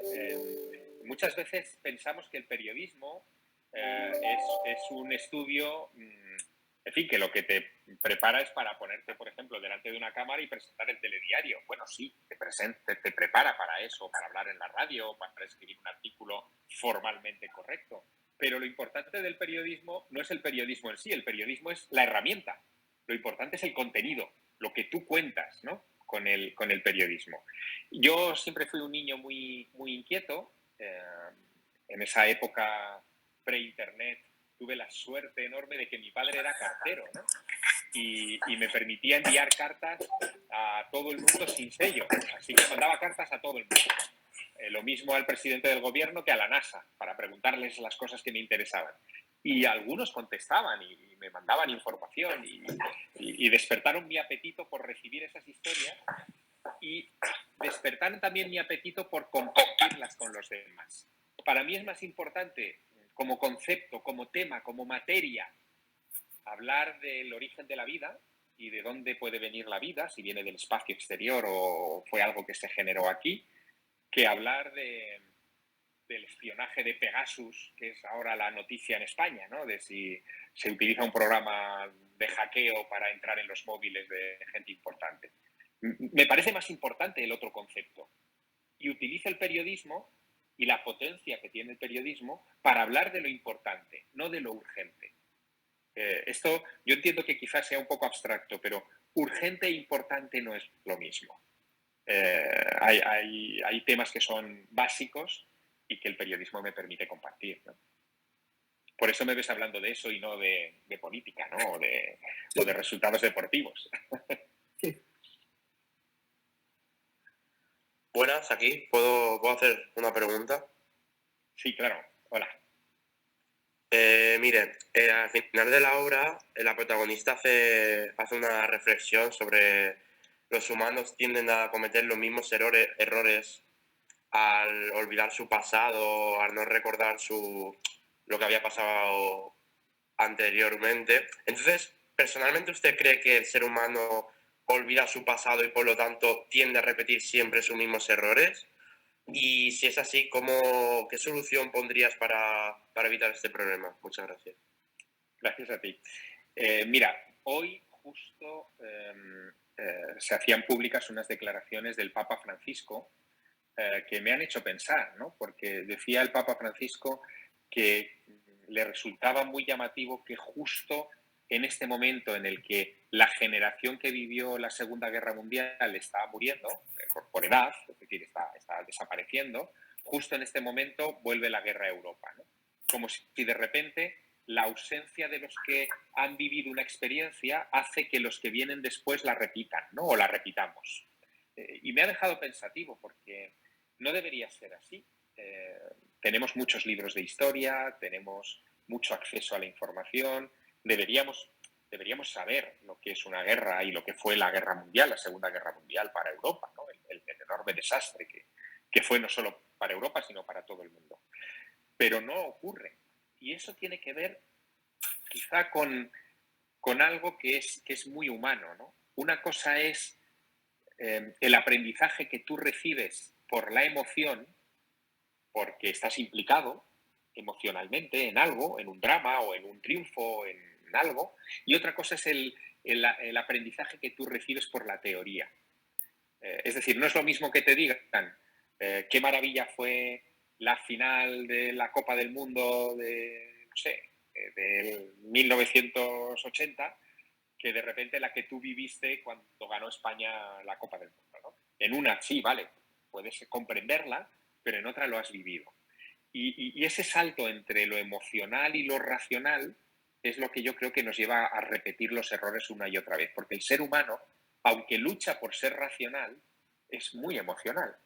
B: Muchas veces pensamos que el periodismo es un estudio, en fin, que lo que te prepara es para ponerte, por ejemplo, delante de una cámara y presentar el telediario. Bueno, sí, te prepara para eso, para hablar en la radio, para escribir un artículo formalmente correcto. Pero lo importante del periodismo no es el periodismo en sí, el periodismo es la herramienta. Lo importante es el contenido, lo que tú cuentas, ¿no?, con el periodismo. Yo siempre fui un niño muy inquieto. En esa época pre-internet tuve la suerte enorme de que mi padre era cartero, ¿no?, y me permitía enviar cartas a todo el mundo sin sello. Así que mandaba cartas a todo el mundo. Lo mismo al presidente del gobierno que a la NASA, para preguntarles las cosas que me interesaban. Y algunos contestaban y me mandaban información y despertaron mi apetito por recibir esas historias y despertaron también mi apetito por compartirlas con los demás. Para mí es más importante, como concepto, como tema, como materia, hablar del origen de la vida y de dónde puede venir la vida, si viene del espacio exterior o fue algo que se generó aquí, que hablar del espionaje de Pegasus, que es ahora la noticia en España, ¿no?, de si se utiliza un programa de hackeo para entrar en los móviles de gente importante. Me parece más importante el otro concepto. Y utilizo el periodismo y la potencia que tiene el periodismo para hablar de lo importante, no de lo urgente. Esto yo entiendo que quizás sea un poco abstracto, pero urgente e importante no es lo mismo. Hay temas que son básicos y que el periodismo me permite compartir, ¿no? Por eso me ves hablando de eso y no de política, ¿no?, o de resultados deportivos.
F: Buenas, aquí. ¿Puedo hacer una pregunta?
B: Sí, claro. Hola.
F: Miren, al final de la obra, la protagonista hace una reflexión sobre los humanos tienden a cometer los mismos errores al olvidar su pasado, al no recordar lo que había pasado anteriormente. Entonces, personalmente, ¿usted cree que el ser humano olvida su pasado y por lo tanto tiende a repetir siempre sus mismos errores? Y si es así, ¿qué solución pondrías para evitar este problema? Muchas gracias.
B: Gracias a ti. Mira, hoy justo se hacían públicas unas declaraciones del Papa Francisco que me han hecho pensar, ¿no? Porque decía el Papa Francisco que le resultaba muy llamativo que justo en este momento en el que la generación que vivió la Segunda Guerra Mundial estaba muriendo por edad, es decir, está desapareciendo, justo en este momento vuelve la guerra a Europa, ¿no? Como si de repente la ausencia de los que han vivido una experiencia hace que los que vienen después la repitan, ¿no? O la repitamos. Y me ha dejado pensativo porque no debería ser así. Tenemos muchos libros de historia, tenemos mucho acceso a la información, deberíamos saber lo que es una guerra y lo que fue la guerra mundial, la Segunda Guerra Mundial para Europa, ¿no? El enorme desastre que fue no solo para Europa, sino para todo el mundo. Pero no ocurre. Y eso tiene que ver quizá con algo que es muy humano, ¿no? Una cosa es el aprendizaje que tú recibes por la emoción, porque estás implicado emocionalmente en algo, en un drama o en un triunfo, en algo, y otra cosa es el aprendizaje que tú recibes por la teoría. Es decir, no es lo mismo que te digan qué maravilla fue la final de la Copa del Mundo de, no sé, del 1980, que de repente la que tú viviste cuando ganó España la Copa del Mundo, ¿no? En una, sí, vale, puedes comprenderla, pero en otra lo has vivido. Y ese salto entre lo emocional y lo racional es lo que yo creo que nos lleva a repetir los errores una y otra vez, porque el ser humano, aunque lucha por ser racional, es muy emocional.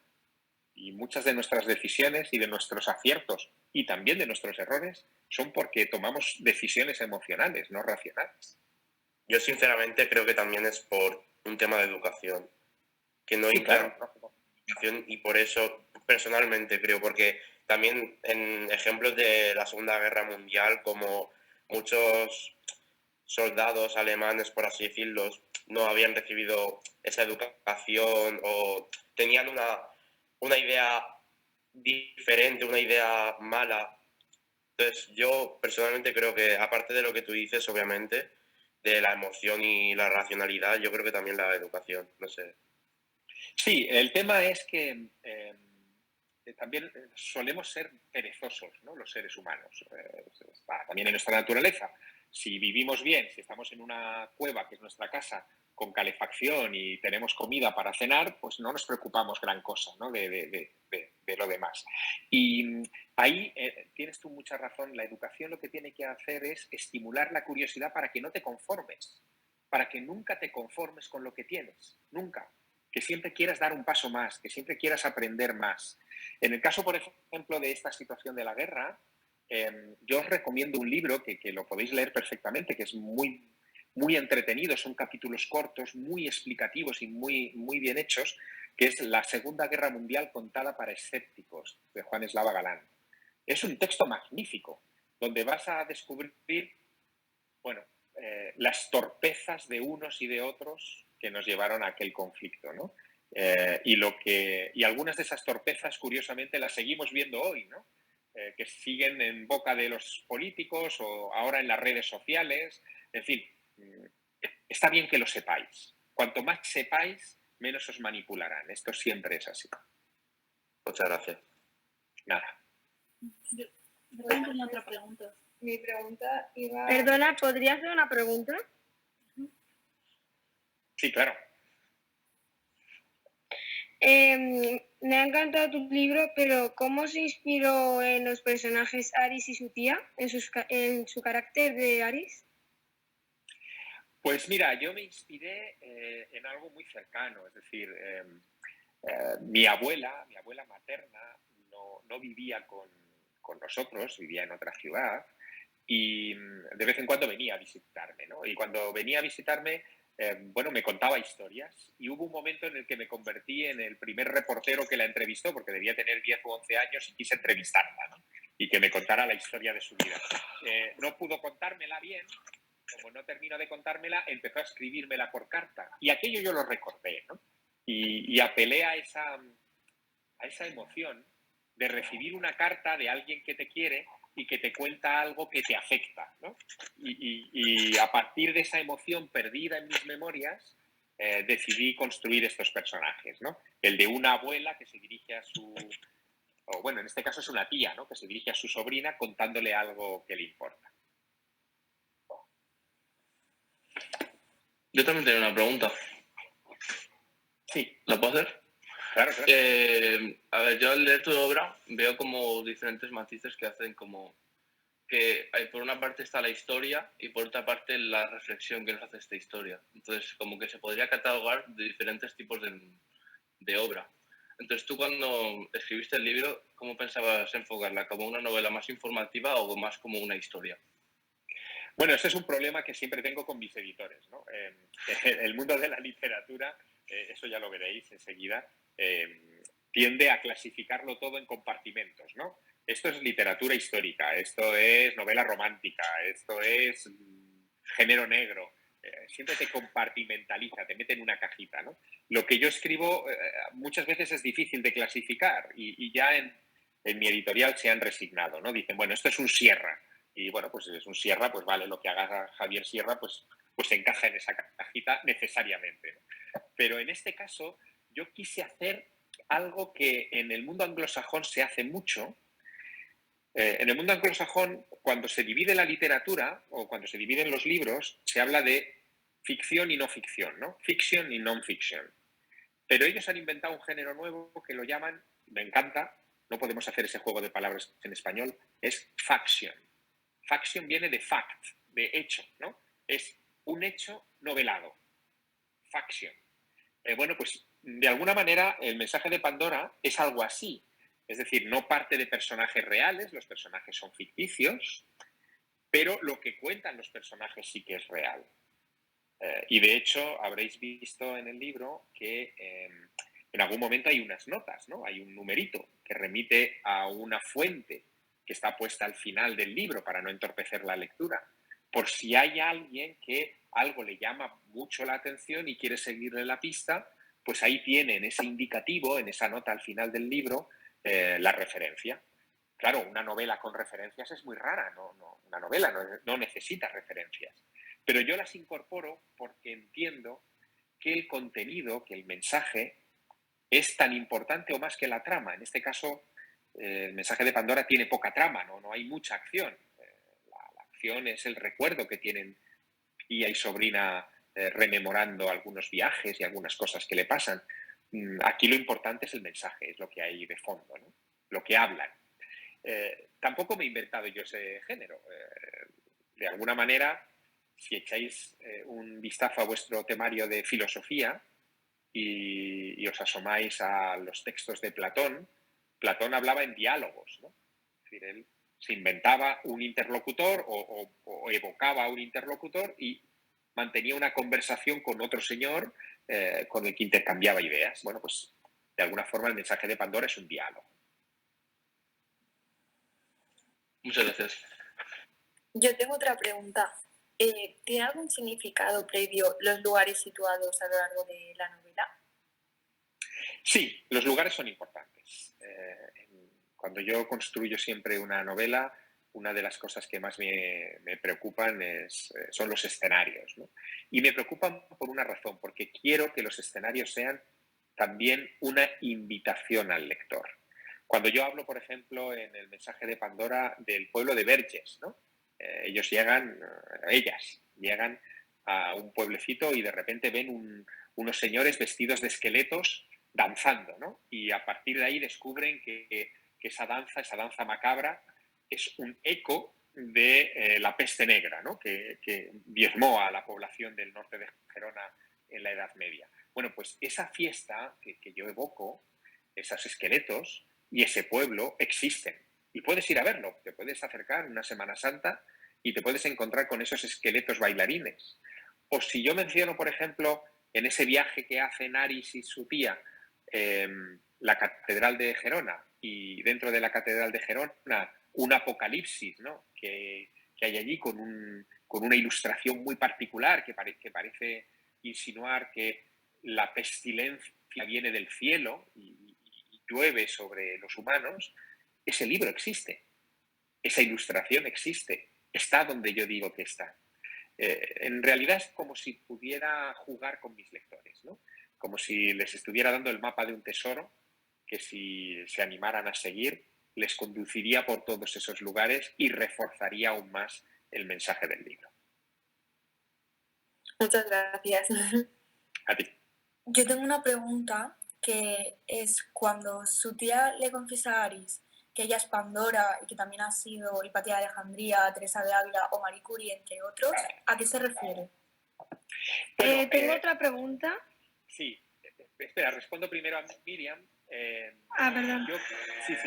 B: Y muchas de nuestras decisiones y de nuestros aciertos y también de nuestros errores son porque tomamos decisiones emocionales, no racionales.
F: Yo sinceramente creo que también es por un tema de educación, que no
B: Sí,
F: implantan
B: claro.
F: educación, y por eso personalmente creo, porque también en ejemplos de la Segunda Guerra Mundial, como muchos soldados alemanes, por así decirlo, no habían recibido esa educación o tenían una idea diferente, una idea mala. Entonces, yo personalmente creo que, aparte de lo que tú dices, obviamente, de la emoción y la racionalidad, yo creo que también la educación, no sé.
B: Sí, el tema es que también solemos ser perezosos, ¿no? Los seres humanos. Está también en nuestra naturaleza. Si vivimos bien, si estamos en una cueva, que es nuestra casa, con calefacción y tenemos comida para cenar, pues no nos preocupamos gran cosa, ¿no? de lo demás. Y ahí tienes tú mucha razón. La educación lo que tiene que hacer es estimular la curiosidad para que no te conformes, para que nunca te conformes con lo que tienes, nunca. Que siempre quieras dar un paso más, que siempre quieras aprender más. En el caso, por ejemplo, de esta situación de la guerra, yo os recomiendo un libro que lo podéis leer perfectamente, que es muy, muy entretenido, son capítulos cortos, muy explicativos y muy, muy bien hechos, que es La Segunda Guerra Mundial contada para escépticos, de Juan Eslava Galán. Es un texto magnífico, donde vas a descubrir, bueno, las torpezas de unos y de otros que nos llevaron a aquel conflicto, ¿no? Y algunas de esas torpezas, curiosamente, las seguimos viendo hoy, ¿no? Que siguen en boca de los políticos o ahora en las redes sociales. En fin, está bien que lo sepáis. Cuanto más sepáis, menos os manipularán. Esto siempre es así.
F: Muchas gracias.
B: Nada.
E: Yo tenía otra pregunta.
C: Mi pregunta iba...
G: Perdona, ¿podría hacer una pregunta?
B: Sí, claro.
G: Me ha encantado tu libro, pero ¿cómo se inspiró en los personajes Aris y su tía, en su carácter de Aris?
B: Pues mira, yo me inspiré en algo muy cercano, es decir, mi abuela materna no vivía con con nosotros, vivía en otra ciudad, y de vez en cuando venía a visitarme, ¿no? Y cuando venía a visitarme, bueno, me contaba historias, y hubo un momento en el que me convertí en el primer reportero que la entrevistó, porque debía tener 10 o 11 años, y quise entrevistarla, ¿no? Y que me contara la historia de su vida. No pudo contármela bien. Como no terminó de contármela, empezó a escribírmela por carta. Y aquello yo lo recordé, ¿no? Y apelé a esa emoción de recibir una carta de alguien que te quiere y que te cuenta algo que te afecta, ¿no? Y a partir de esa emoción perdida en mis memorias, decidí construir estos personajes, ¿no? El de una abuela que se dirige a su... o bueno, en este caso es una tía, ¿no? Que se dirige a su sobrina contándole algo que le importa.
H: Yo también tengo una pregunta.
B: Sí.
H: ¿La puedo hacer?
B: Claro, claro.
H: A ver, yo al leer tu obra veo como diferentes matices que hacen como que hay, por una parte está la historia y por otra parte la reflexión que nos hace esta historia. Entonces, como que se podría catalogar de diferentes tipos de obra. Entonces, tú cuando escribiste el libro, ¿cómo pensabas enfocarla? ¿Como una novela más informativa o más como una historia?
B: Bueno, ese es un problema que siempre tengo con mis editores, ¿no? El mundo de la literatura, eso ya lo veréis enseguida, tiende a clasificarlo todo en compartimentos, ¿no? Esto es literatura histórica, esto es novela romántica, esto es género negro. Siempre te compartimentaliza, te mete en una cajita, ¿no? Lo que yo escribo muchas veces es difícil de clasificar y ya en mi editorial se han resignado, ¿no? Dicen, bueno, esto es un Sierra. Y bueno, pues si es un Sierra, pues vale, lo que haga Javier Sierra, pues encaja en esa cajita necesariamente, ¿no? Pero en este caso, yo quise hacer algo que en el mundo anglosajón se hace mucho. En el mundo anglosajón, cuando se divide la literatura o cuando se dividen los libros, se habla de ficción y no ficción, ¿no? Fiction y non-fiction. Pero ellos han inventado un género nuevo que lo llaman, me encanta, no podemos hacer ese juego de palabras en español, es faction. Faction viene de fact, de hecho, ¿no? Es un hecho novelado. Faction. Bueno, pues de alguna manera el mensaje de Pandora es algo así. Es decir, no parte de personajes reales, los personajes son ficticios, pero lo que cuentan los personajes sí que es real. Y de hecho, habréis visto en el libro que en algún momento hay unas notas, ¿no? Hay un numerito que remite a una fuente que está puesta al final del libro para no entorpecer la lectura. Por si hay alguien que algo le llama mucho la atención y quiere seguirle la pista, pues ahí tiene en ese indicativo, en esa nota al final del libro, la referencia. Claro, una novela con referencias es muy rara, una novela no necesita referencias. Pero yo las incorporo porque entiendo que el contenido, que el mensaje, es tan importante o más que la trama. En este caso, el mensaje de Pandora tiene poca trama, no hay mucha acción. La acción es el recuerdo que tienen tía y sobrina rememorando algunos viajes y algunas cosas que le pasan. Aquí lo importante es el mensaje, es lo que hay de fondo, ¿no? Lo que hablan. Tampoco me he inventado yo ese género. De alguna manera, si echáis un vistazo a vuestro temario de filosofía y os asomáis a los textos de Platón, Platón hablaba en diálogos, ¿no? Es decir, él se inventaba un interlocutor o evocaba a un interlocutor y mantenía una conversación con otro señor con el que intercambiaba ideas. Bueno, pues de alguna forma el mensaje de Pandora es un diálogo.
H: Muchas gracias.
C: Yo tengo otra pregunta. ¿Tiene algún significado previo los lugares situados a lo largo de la novela?
B: Sí, los lugares son importantes. Cuando yo construyo siempre una novela, una de las cosas que más me preocupan son los escenarios, ¿no? Y me preocupan por una razón, porque quiero que los escenarios sean también una invitación al lector. Cuando yo hablo, por ejemplo, en el mensaje de Pandora del pueblo de Verges, ¿no? Ellas llegan a un pueblecito y de repente ven unos señores vestidos de esqueletos danzando, ¿no? Y a partir de ahí descubren que esa danza macabra, es un eco de la peste negra, ¿no? que diezmó a la población del norte de Gerona en la Edad Media. Bueno, pues esa fiesta que yo evoco, esos esqueletos y ese pueblo existen. Y puedes ir a verlo, te puedes acercar una Semana Santa y te puedes encontrar con esos esqueletos bailarines. O si yo menciono, por ejemplo, en ese viaje que hacen Aris y su tía, la Catedral de Gerona, y dentro de la Catedral de Gerona un apocalipsis, ¿no? que hay allí con una ilustración muy particular que parece insinuar que la pestilencia viene del cielo y llueve sobre los humanos. Ese libro existe, esa ilustración existe, está donde yo digo que está. En realidad es como si pudiera jugar con mis lectores, ¿no? Como si les estuviera dando el mapa de un tesoro que, si se animaran a seguir, les conduciría por todos esos lugares y reforzaría aún más el mensaje del libro.
C: Muchas gracias.
B: A ti.
C: Yo tengo una pregunta que es cuando su tía le confiesa a Aris que ella es Pandora y que también ha sido Hipatia de Alejandría, Teresa de Ávila o Marie Curie, entre otros, ¿a qué se refiere?
B: Bueno,
G: Tengo otra pregunta.
B: Sí, espera, respondo primero a Miriam.
G: Perdón.
B: Sí.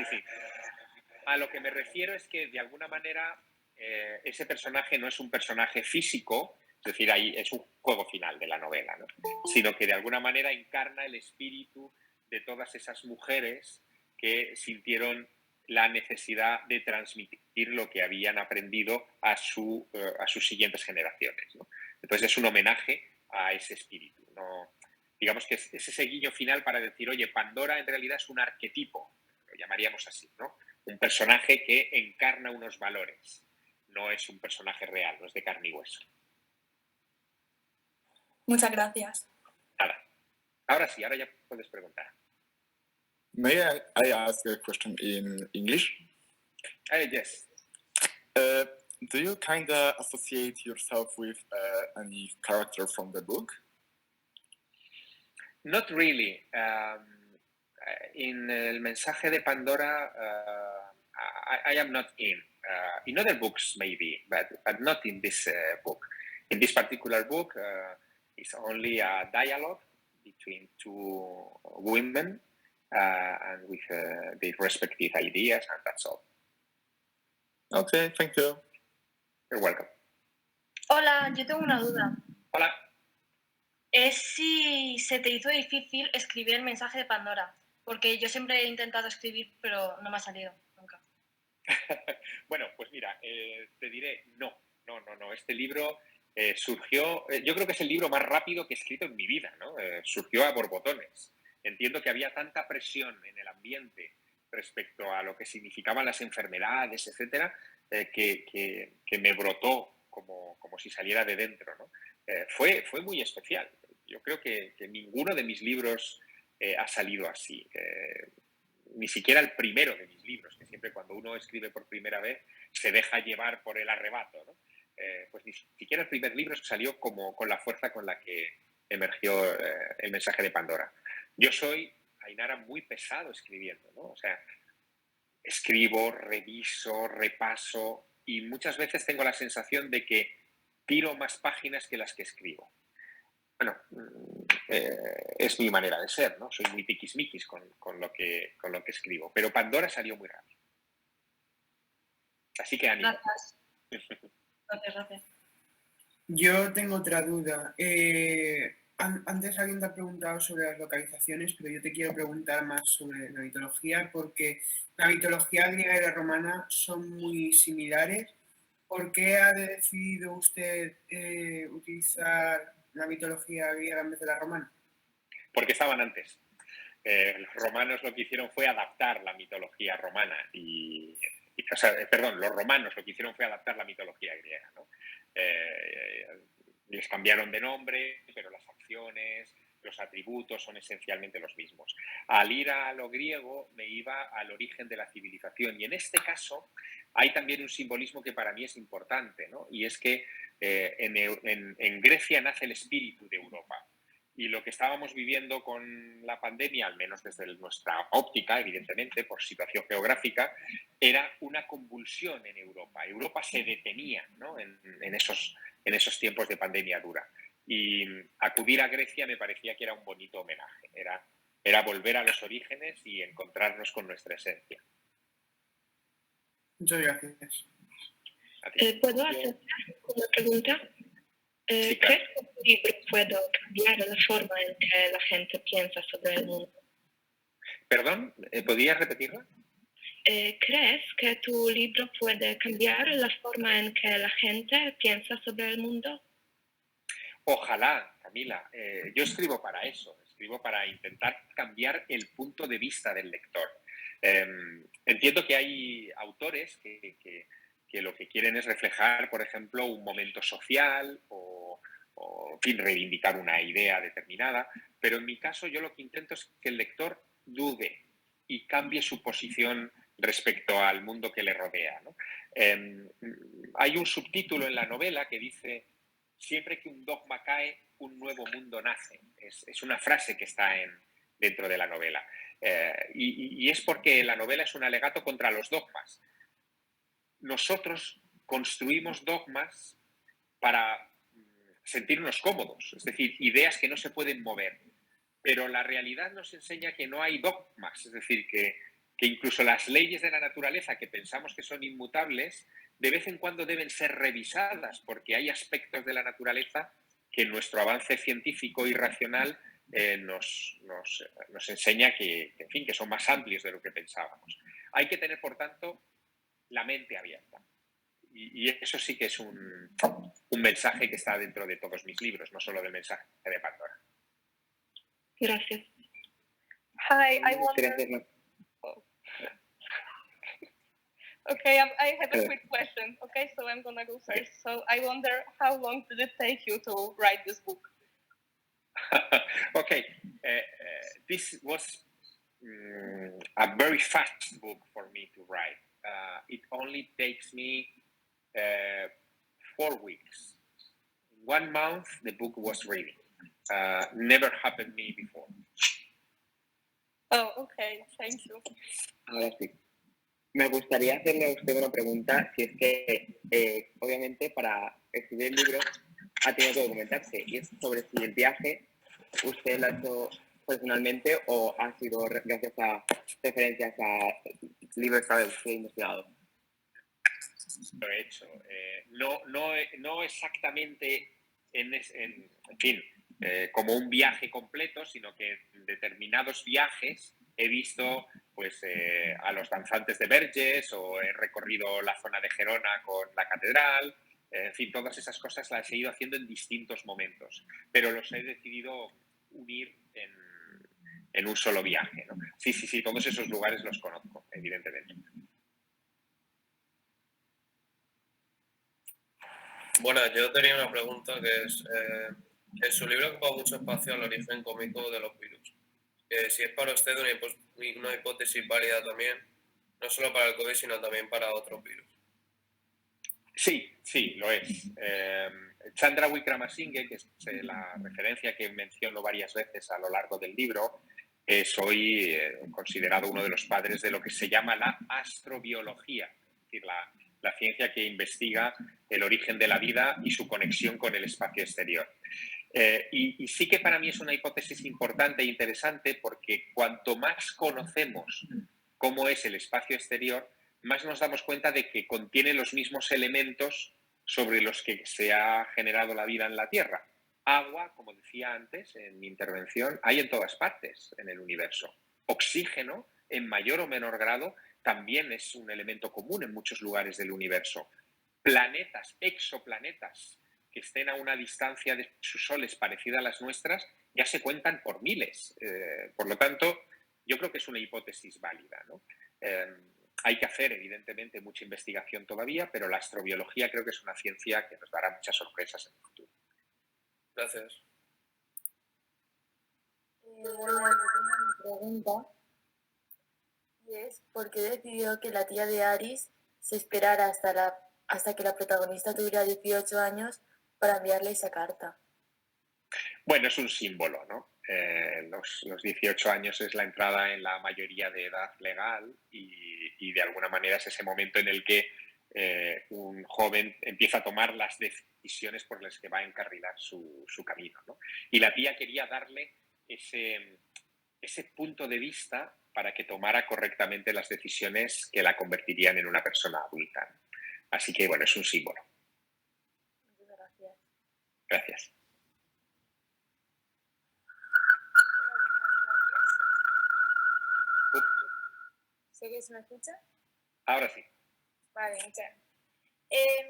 B: A lo que me refiero es que de alguna manera ese personaje no es un personaje físico, es decir, ahí es un juego final de la novela, ¿no? Sino que de alguna manera encarna el espíritu de todas esas mujeres que sintieron la necesidad de transmitir lo que habían aprendido a sus siguientes generaciones, ¿no? Entonces es un homenaje a ese espíritu, ¿no? Digamos que es ese guiño final para decir, oye, Pandora en realidad es un arquetipo, lo llamaríamos así, ¿no? Un personaje que encarna unos valores, no es un personaje real, no es de carne y hueso.
C: Muchas gracias.
B: Nada. Ahora sí, ahora ya puedes preguntar.
I: May I ask a question in English?
B: Yes.
I: Do you kind of associate yourself with any character from the book?
B: Not really. In el mensaje de Pandora, I am not in. In other books maybe, but not in this book. In this particular book, it's only a dialogue between two women and with their respective ideas, and that's all.
I: Okay, thank you.
B: You're welcome.
J: Hola, yo tengo una duda.
B: Hola.
J: Es si se te hizo difícil escribir el mensaje de Pandora, porque yo siempre he intentado escribir, pero no me ha salido nunca.
B: Bueno, pues mira, te diré, no. Este libro surgió, yo creo que es el libro más rápido que he escrito en mi vida, ¿no? Surgió a borbotones. Entiendo que había tanta presión en el ambiente respecto a lo que significaban las enfermedades, etcétera, que me brotó como si saliera de dentro, ¿no? Fue muy especial. Yo creo que ninguno de mis libros ha salido así. Ni siquiera el primero de mis libros, que siempre cuando uno escribe por primera vez se deja llevar por el arrebato, ¿no? Pues ni siquiera el primer libro salió con la fuerza con la que emergió el mensaje de Pandora. Yo soy, Ainara, muy pesado escribiendo, ¿no? O sea, escribo, reviso, repaso y muchas veces tengo la sensación de que tiro más páginas que las que escribo. Bueno, es mi manera de ser, ¿no? Soy muy tiquismiquis con lo que escribo, pero Pandora salió muy rápido. Así que ánimo.
J: Gracias. Gracias.
K: Yo tengo otra duda. Antes alguien te ha preguntado sobre las localizaciones, pero yo te quiero preguntar más sobre la mitología, porque la mitología griega y la romana son muy similares. ¿Por qué ha decidido usted utilizar la mitología griega en vez de la romana?
B: Porque estaban antes. Los romanos lo que hicieron fue adaptar la mitología romana los romanos lo que hicieron fue adaptar la mitología griega, ¿no? Les cambiaron de nombre, pero las acciones, los atributos son esencialmente los mismos. Al ir a lo griego me iba al origen de la civilización y en este caso hay también un simbolismo que para mí es importante, ¿no? Y es que en Grecia nace el espíritu de Europa. Y lo que estábamos viviendo con la pandemia, al menos desde nuestra óptica, evidentemente, por situación geográfica, era una convulsión en Europa. Europa se detenía, ¿no? en esos tiempos de pandemia dura. Y acudir a Grecia me parecía que era un bonito homenaje. Era volver a los orígenes y encontrarnos con nuestra esencia.
K: Muchas gracias.
L: ¿Puedo hacer una pregunta?
B: Sí, claro.
L: ¿Crees que tu libro puede cambiar la forma en que la gente piensa sobre el mundo?
B: Perdón, ¿podrías repetirla?
L: ¿Crees que tu libro puede cambiar la forma en que la gente piensa sobre el mundo?
B: Ojalá, Camila. Yo escribo para eso, escribo para intentar cambiar el punto de vista del lector. Entiendo que hay autores que lo que quieren es reflejar, por ejemplo, un momento social o en fin, reivindicar una idea determinada, pero en mi caso yo lo que intento es que el lector dude y cambie su posición respecto al mundo que le rodea, ¿no? Hay un subtítulo en la novela que dice: siempre que un dogma cae, un nuevo mundo nace. Es una frase que está dentro de la novela. Y es porque la novela es un alegato contra los dogmas. Nosotros construimos dogmas para sentirnos cómodos, es decir, ideas que no se pueden mover. Pero la realidad nos enseña que no hay dogmas, es decir, que incluso las leyes de la naturaleza que pensamos que son inmutables, de vez en cuando deben ser revisadas, porque hay aspectos de la naturaleza que nuestro avance científico y racional nos enseña que, en fin, que son más amplios de lo que pensábamos. Hay que tener, por tanto, la mente abierta. Y eso sí que es un mensaje que está dentro de todos mis libros, no solo del mensaje de Pandora.
L: Gracias.
M: Hi, I wonder... Okay, I have a quick question. Okay, so I'm gonna go first. So I wonder, how long did it take you to write this book?
B: Okay, this was a very fast book for me to write. It only takes me 4 weeks. 1 month, the book was ready. Never happened to me before.
M: Oh, okay, thank you.
N: Ahora sí. Me gustaría hacerle a usted una pregunta, si es que, obviamente, para escribir el libro ha tenido que documentarse, y es sobre si el viaje usted lo ha hecho personalmente o ha sido gracias a referencias a libros que usted ha investigado.
B: Lo he hecho. No exactamente en fin, como un viaje completo, sino que en determinados viajes he visto pues, a los danzantes de Verges o he recorrido la zona de Gerona con la catedral. En fin, todas esas cosas las he ido haciendo en distintos momentos, pero los he decidido unir en un solo viaje, ¿no? Sí, todos esos lugares los conozco, evidentemente.
D: Bueno, yo tenía una pregunta que es, en su libro ocupa mucho espacio al origen cómico de los virus. Si es para usted una hipótesis válida también, no solo para el COVID, sino también para otros virus.
B: Sí, lo es. Chandra Wickramasinghe, que es la referencia que menciono varias veces a lo largo del libro, es hoy considerado uno de los padres de lo que se llama la astrobiología, es decir, la ciencia que investiga el origen de la vida y su conexión con el espacio exterior. Y sí que para mí es una hipótesis importante e interesante porque cuanto más conocemos cómo es el espacio exterior, más nos damos cuenta de que contiene los mismos elementos sobre los que se ha generado la vida en la Tierra. Agua, como decía antes en mi intervención, hay en todas partes en el universo. Oxígeno, en mayor o menor grado, también es un elemento común en muchos lugares del universo. Planetas, exoplanetas, que estén a una distancia de sus soles parecida a las nuestras, ya se cuentan por miles. Por lo tanto, yo creo que es una hipótesis válida, ¿no? Hay que hacer, evidentemente, mucha investigación todavía, pero la astrobiología creo que es una ciencia que nos dará muchas sorpresas en el futuro.
D: Gracias.
C: Bueno, yo tengo una pregunta, y es ¿por qué decidió que la tía de Aris se esperara hasta que la protagonista tuviera 18 años para enviarle esa carta?
B: Bueno, es un símbolo, ¿no? Los 18 años es la entrada en la mayoría de edad legal y de alguna manera es ese momento en el que un joven empieza a tomar las decisiones por las que va a encarrilar su camino, ¿no? Y la tía quería darle ese punto de vista para que tomara correctamente las decisiones que la convertirían en una persona adulta. Así que, bueno, es un símbolo.
C: Muchas gracias.
B: Gracias.
C: ¿Sé que se me escucha?
B: Ahora sí.
C: Vale, muchas.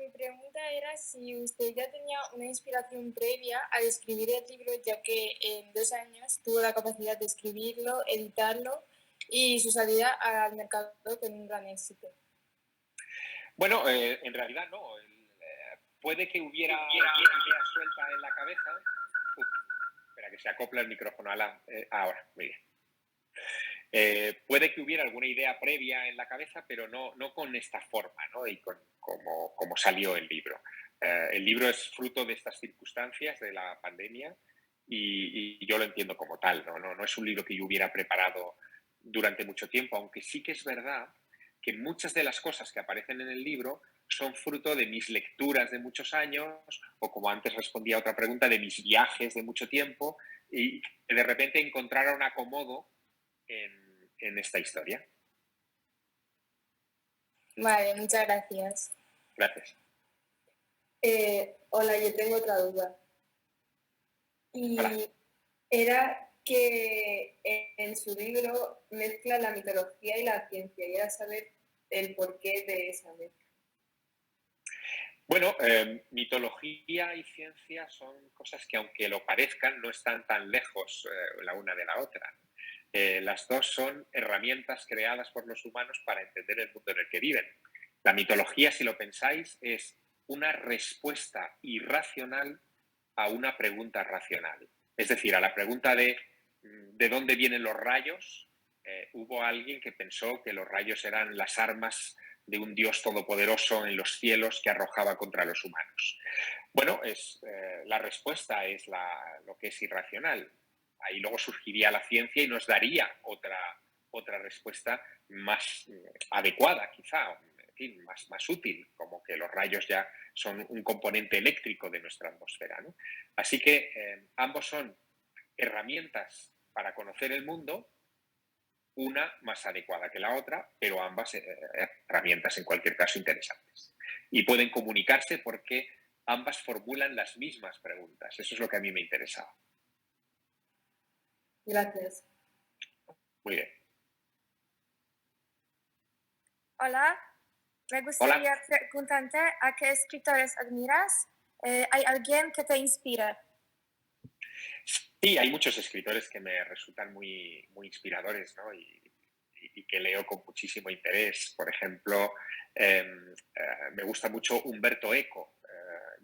C: Mi pregunta era si usted ya tenía una inspiración previa al escribir el libro, ya que en 2 años tuvo la capacidad de escribirlo, editarlo y su salida al mercado con un gran éxito.
B: Bueno, en realidad no. Puede que hubiera una idea suelta en la cabeza. Espera, que se acopla el micrófono a la... ahora, muy bien. Puede que hubiera alguna idea previa en la cabeza, pero no con esta forma, ¿no? Y como salió el libro. El libro es fruto de estas circunstancias de la pandemia y yo lo entiendo como tal. No es un libro que yo hubiera preparado durante mucho tiempo, aunque sí que es verdad que muchas de las cosas que aparecen en el libro son fruto de mis lecturas de muchos años o, como antes respondía a otra pregunta, de mis viajes de mucho tiempo y de repente encontraron acomodo en esta historia.
C: Vale, muchas gracias.
B: Gracias.
O: Hola, yo tengo otra duda. Y
B: Hola.
O: era que en su libro mezcla la mitología y la ciencia, y era saber el porqué de esa mezcla.
B: Bueno, mitología y ciencia son cosas que, aunque lo parezcan, no están tan lejos la una de la otra. Las dos son herramientas creadas por los humanos para entender el mundo en el que viven. La mitología, si lo pensáis, es una respuesta irracional a una pregunta racional. Es decir, a la pregunta de dónde vienen los rayos, hubo alguien que pensó que los rayos eran las armas de un Dios todopoderoso en los cielos que arrojaba contra los humanos. Bueno, la respuesta es lo que es irracional. Ahí luego surgiría la ciencia y nos daría otra respuesta más adecuada, quizá, en fin, más útil, como que los rayos ya son un componente eléctrico de nuestra atmósfera, ¿no? Así que ambos son herramientas para conocer el mundo, una más adecuada que la otra, pero ambas herramientas en cualquier caso interesantes. Y pueden comunicarse porque ambas formulan las mismas preguntas. Eso es lo que a mí me interesaba.
O: Gracias.
B: Muy bien.
C: Hola, me gustaría preguntarte a qué escritores admiras. ¿Hay alguien que te inspira?
B: Sí, hay muchos escritores que me resultan muy inspiradores, ¿no? Y que leo con muchísimo interés. Por ejemplo, me gusta mucho Umberto Eco,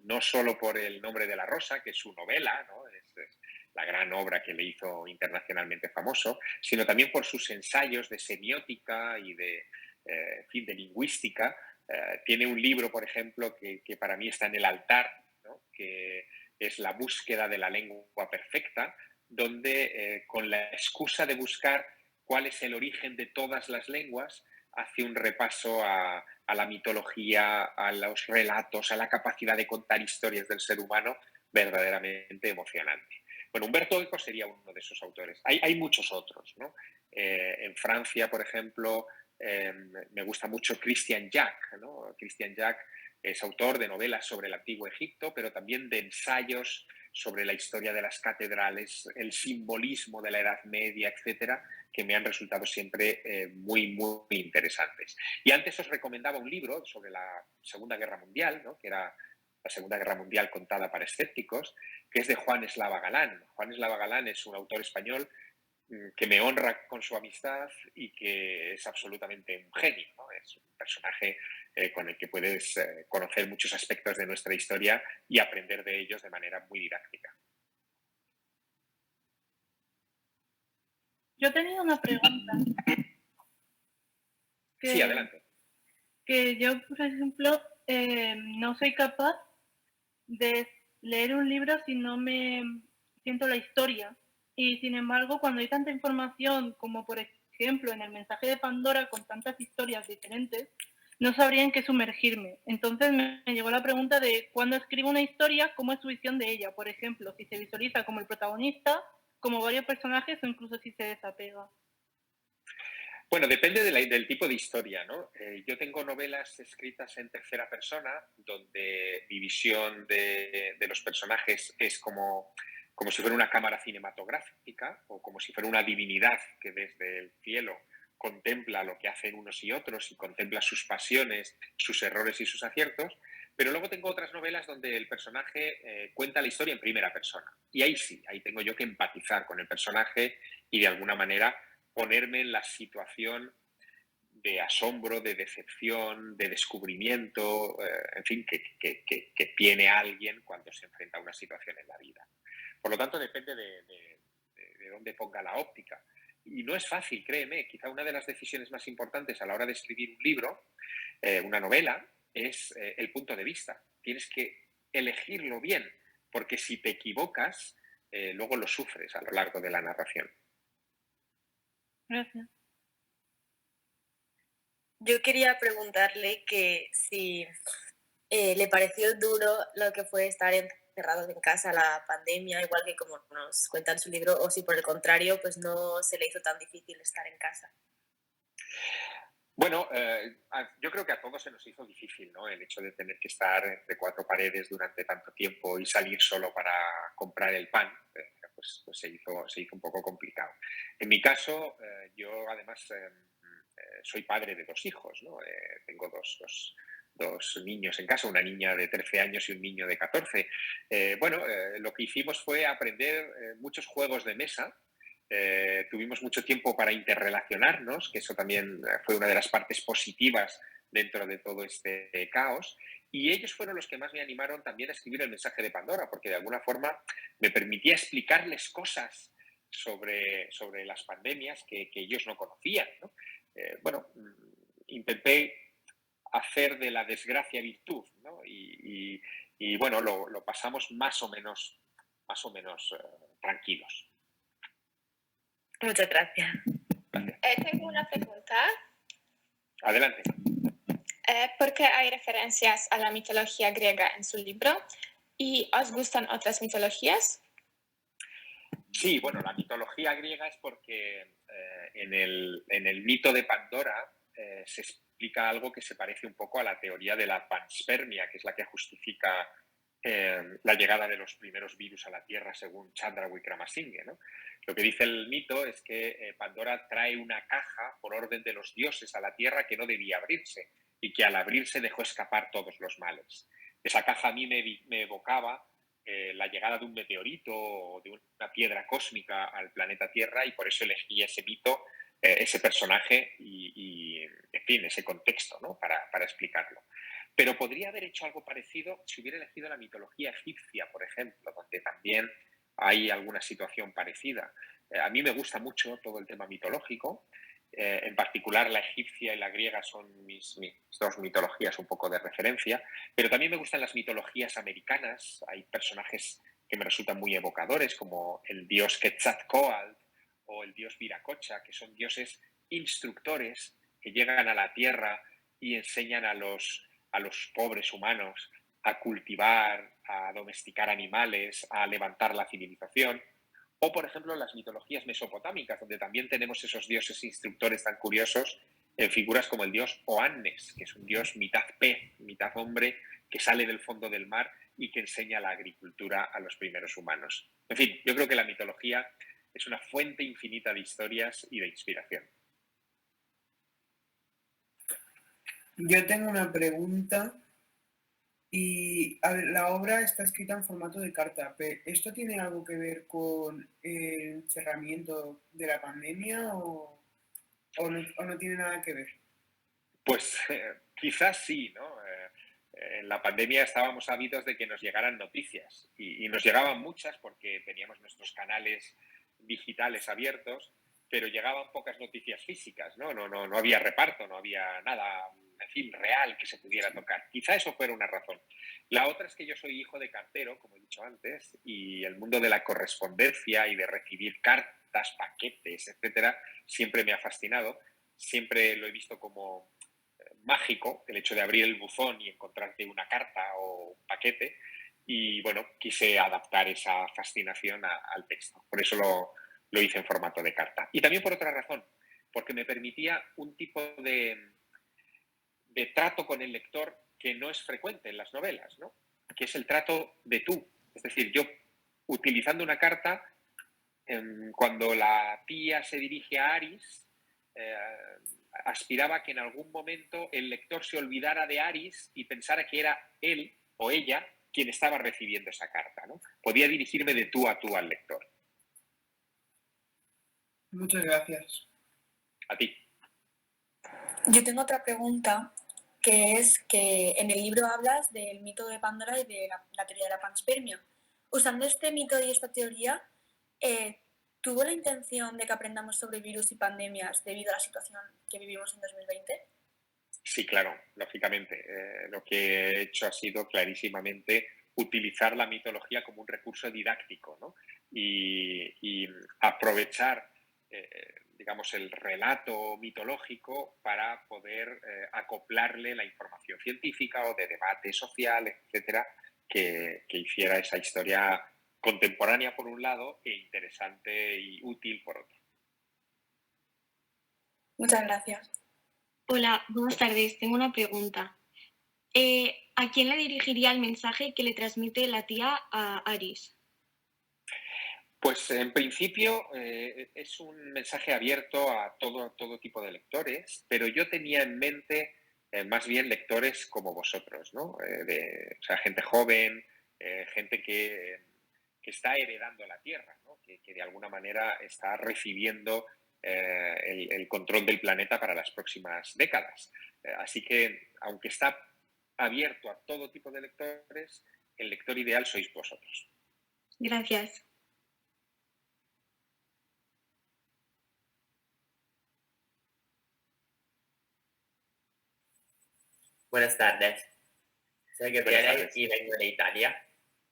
B: no solo por El nombre de la rosa, que es su novela, ¿no? Es la gran obra que le hizo internacionalmente famoso, sino también por sus ensayos de semiótica y de lingüística. Tiene un libro, por ejemplo, que para mí está en el altar, ¿no? Que es La búsqueda de la lengua perfecta, donde con la excusa de buscar cuál es el origen de todas las lenguas, hace un repaso a la mitología, a los relatos, a la capacidad de contar historias del ser humano, verdaderamente emocionante. Bueno, Umberto Eco sería uno de esos autores. Hay muchos otros, ¿no? En Francia, por ejemplo, me gusta mucho Christian Jacques, ¿no? Christian Jacques es autor de novelas sobre el Antiguo Egipto, pero también de ensayos sobre la historia de las catedrales, el simbolismo de la Edad Media, etcétera, que me han resultado siempre muy interesantes. Y antes os recomendaba un libro sobre la Segunda Guerra Mundial, ¿no? Que era La Segunda Guerra Mundial contada para escépticos, que es de Juan Eslava Galán. Juan Eslava Galán es un autor español que me honra con su amistad y que es absolutamente un genio, ¿no? Es un personaje con el que puedes conocer muchos aspectos de nuestra historia y aprender de ellos de manera muy didáctica.
E: Yo tenía una pregunta.
B: Sí, adelante.
E: Que yo, por ejemplo, no soy capaz de leer un libro si no me siento la historia. Y sin embargo, cuando hay tanta información como por ejemplo en el mensaje de Pandora con tantas historias diferentes, no sabría en qué sumergirme. Entonces me llegó la pregunta de cuando escribo una historia, ¿cómo es su visión de ella? Por ejemplo, si se visualiza como el protagonista, como varios personajes o incluso si se desapega.
B: Bueno, depende del tipo de historia, ¿no? Yo tengo novelas escritas en tercera persona, donde mi visión de los personajes es como si fuera una cámara cinematográfica o como si fuera una divinidad que desde el cielo contempla lo que hacen unos y otros y contempla sus pasiones, sus errores y sus aciertos. Pero luego tengo otras novelas donde el personaje cuenta la historia en primera persona. Y ahí sí, ahí tengo yo que empatizar con el personaje y de alguna manera ponerme en la situación de asombro, de decepción, de descubrimiento, en fin, que tiene alguien cuando se enfrenta a una situación en la vida. Por lo tanto, depende de dónde ponga la óptica. Y no es fácil, créeme, quizá una de las decisiones más importantes a la hora de escribir un libro, una novela, es el punto de vista. Tienes que elegirlo bien, porque si te equivocas, luego lo sufres a lo largo de la narración.
E: Gracias.
P: Yo quería preguntarle que si le pareció duro lo que fue estar encerrado en casa, la pandemia, igual que como nos cuenta en su libro, o si por el contrario, pues no se le hizo tan difícil estar en casa.
B: Bueno, yo creo que a todos se nos hizo difícil, ¿no? El hecho de tener que estar entre cuatro paredes durante tanto tiempo y salir solo para comprar el pan, pues se hizo un poco complicado. En mi caso, yo además soy padre de 2 hijos, ¿no? Tengo dos niños en casa, una niña de 13 años y un niño de 14. Lo que hicimos fue aprender muchos juegos de mesa. Tuvimos mucho tiempo para interrelacionarnos, que eso también fue una de las partes positivas dentro de todo este caos. Y ellos fueron los que más me animaron también a escribir el mensaje de Pandora, porque de alguna forma me permitía explicarles cosas sobre las pandemias que ellos no conocían, ¿no? Intenté hacer de la desgracia virtud, ¿no? Y bueno, lo pasamos más o menos tranquilos.
P: Muchas gracias.
L: Tengo una pregunta.
B: Adelante.
L: ¿Por qué hay referencias a la mitología griega en su libro? ¿Y os gustan otras mitologías?
B: Sí, bueno, la mitología griega es porque en el mito de Pandora se explica algo que se parece un poco a la teoría de la panspermia, que es la que justifica la llegada de los primeros virus a la Tierra según Chandra Wickramasinghe, ¿no? Lo que dice el mito es que Pandora trae una caja por orden de los dioses a la Tierra que no debía abrirse y que al abrirse dejó escapar todos los males. Esa caja a mí me evocaba la llegada de un meteorito o de una piedra cósmica al planeta Tierra y por eso elegí ese mito, ese personaje y en fin, ese contexto, ¿no? para explicarlo. Pero podría haber hecho algo parecido si hubiera elegido la mitología egipcia, por ejemplo, donde también hay alguna situación parecida. A mí me gusta mucho todo el tema mitológico. En particular, la egipcia y la griega son mis 2 mitologías un poco de referencia, pero también me gustan las mitologías americanas. Hay personajes que me resultan muy evocadores, como el dios Quetzalcóatl o el dios Viracocha, que son dioses instructores que llegan a la tierra y enseñan a los pobres humanos a cultivar, a domesticar animales, a levantar la civilización. O, por ejemplo, las mitologías mesopotámicas, donde también tenemos esos dioses instructores tan curiosos en figuras como el dios Oannes, que es un dios mitad pez, mitad hombre, que sale del fondo del mar y que enseña la agricultura a los primeros humanos. En fin, yo creo que la mitología es una fuente infinita de historias y de inspiración.
K: Yo tengo una pregunta. Y a ver, la obra está escrita en formato de carta. ¿Esto tiene algo que ver con el cerramiento de la pandemia o no tiene nada que ver?
B: Pues quizás sí, ¿no? En la pandemia estábamos ávidos de que nos llegaran noticias y nos llegaban muchas porque teníamos nuestros canales digitales abiertos, pero llegaban pocas noticias físicas, ¿no? No había reparto, no había nada, en fin, real que se pudiera tocar. Quizá eso fuera una razón. La otra es que yo soy hijo de cartero, como he dicho antes, y el mundo de la correspondencia y de recibir cartas, paquetes, etcétera, siempre me ha fascinado. Siempre lo he visto como mágico, el hecho de abrir el buzón y encontrarte una carta o un paquete. Y bueno, quise adaptar esa fascinación al texto. Por eso lo hice en formato de carta. Y también por otra razón. porque me permitía un tipo de trato con el lector que no es frecuente en las novelas, ¿no? Que es el trato de tú. Es decir, yo utilizando una carta, cuando la tía se dirige a Aris, aspiraba que en algún momento el lector se olvidara de Aris y pensara que era él o ella quien estaba recibiendo esa carta, ¿no? Podía dirigirme de tú a tú al lector.
K: Muchas gracias.
B: A ti.
C: Yo tengo otra pregunta, que es que en el libro hablas del mito de Pandora y de la teoría de la panspermia. Usando este mito y esta teoría, ¿tuvo la intención de que aprendamos sobre virus y pandemias debido a la situación que vivimos en 2020?
B: Sí, claro, lógicamente. Lo que he hecho ha sido clarísimamente utilizar la mitología como un recurso didáctico, ¿no? Y aprovechar, digamos, el relato mitológico para poder acoplarle la información científica o de debate social, etcétera, que hiciera esa historia contemporánea por un lado e interesante y útil por otro.
C: Muchas gracias.
Q: Hola, buenas tardes. Tengo una pregunta. ¿A quién le dirigiría el mensaje que le transmite la tía a Aris?
B: Pues en principio es un mensaje abierto a todo tipo de lectores, pero yo tenía en mente más bien lectores como vosotros, ¿no? O sea, gente joven, gente que está heredando la Tierra, ¿no? Que de alguna manera está recibiendo el control del planeta para las próximas décadas. Así que, aunque está abierto a todo tipo de lectores, el lector ideal sois vosotros.
Q: Gracias.
R: Buenas tardes. Soy Gabriele y vengo de Italia.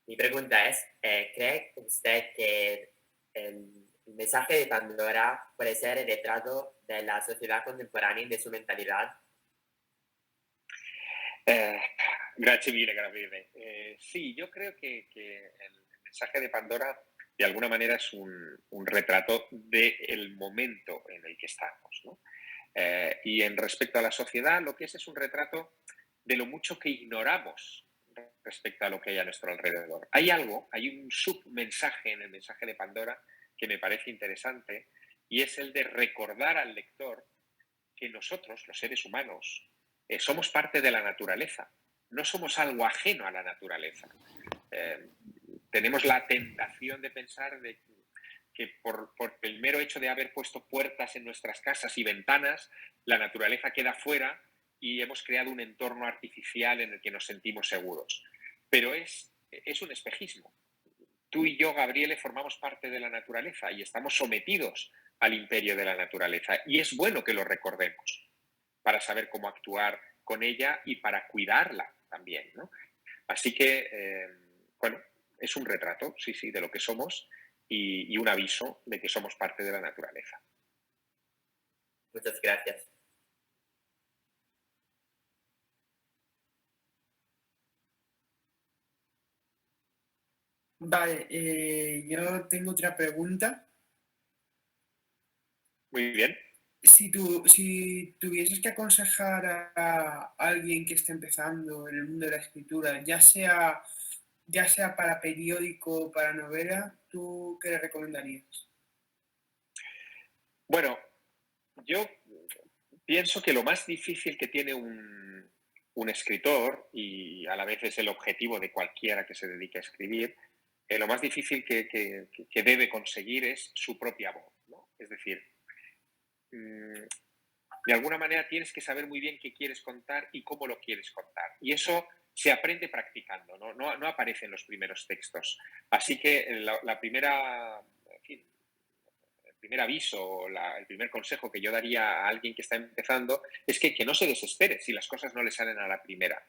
R: Mi pregunta es, ¿cree usted que el mensaje de Pandora puede ser el retrato de la sociedad contemporánea y de su mentalidad?
B: Grazie mille, Gabriele. Sí, yo creo que el mensaje de Pandora de alguna manera es un retrato del momento en el que estamos, ¿no? Y en respecto a la sociedad, lo que es un retrato de lo mucho que ignoramos respecto a lo que hay a nuestro alrededor. Hay un submensaje en el mensaje de Pandora que me parece interesante, y es el de recordar al lector que nosotros, los seres humanos, somos parte de la naturaleza, no somos algo ajeno a la naturaleza. Tenemos la tentación de pensar que por el mero hecho de haber puesto puertas en nuestras casas y ventanas, la naturaleza queda fuera y hemos creado un entorno artificial en el que nos sentimos seguros. Pero es un espejismo. Tú y yo, Gabriele, formamos parte de la naturaleza y estamos sometidos al imperio de la naturaleza. Y es bueno que lo recordemos para saber cómo actuar con ella y para cuidarla también, ¿no? Así que, bueno, es un retrato, sí, de lo que somos y un aviso de que somos parte de la naturaleza.
R: Muchas gracias.
K: Vale, yo tengo otra pregunta.
B: Muy bien.
K: Si tuvieses que aconsejar a alguien que esté empezando en el mundo de la escritura, ya sea para periódico o para novela, ¿tú qué le recomendarías?
B: Bueno, yo pienso que lo más difícil que tiene un escritor, y a la vez es el objetivo de cualquiera que se dedique a escribir, lo más difícil que debe conseguir es su propia voz, ¿no? Es decir, de alguna manera tienes que saber muy bien qué quieres contar y cómo lo quieres contar. Y eso se aprende practicando, no aparece en los primeros textos. Así que el primer aviso, el primer consejo que yo daría a alguien que está empezando es que no se desespere si las cosas no le salen a la primera.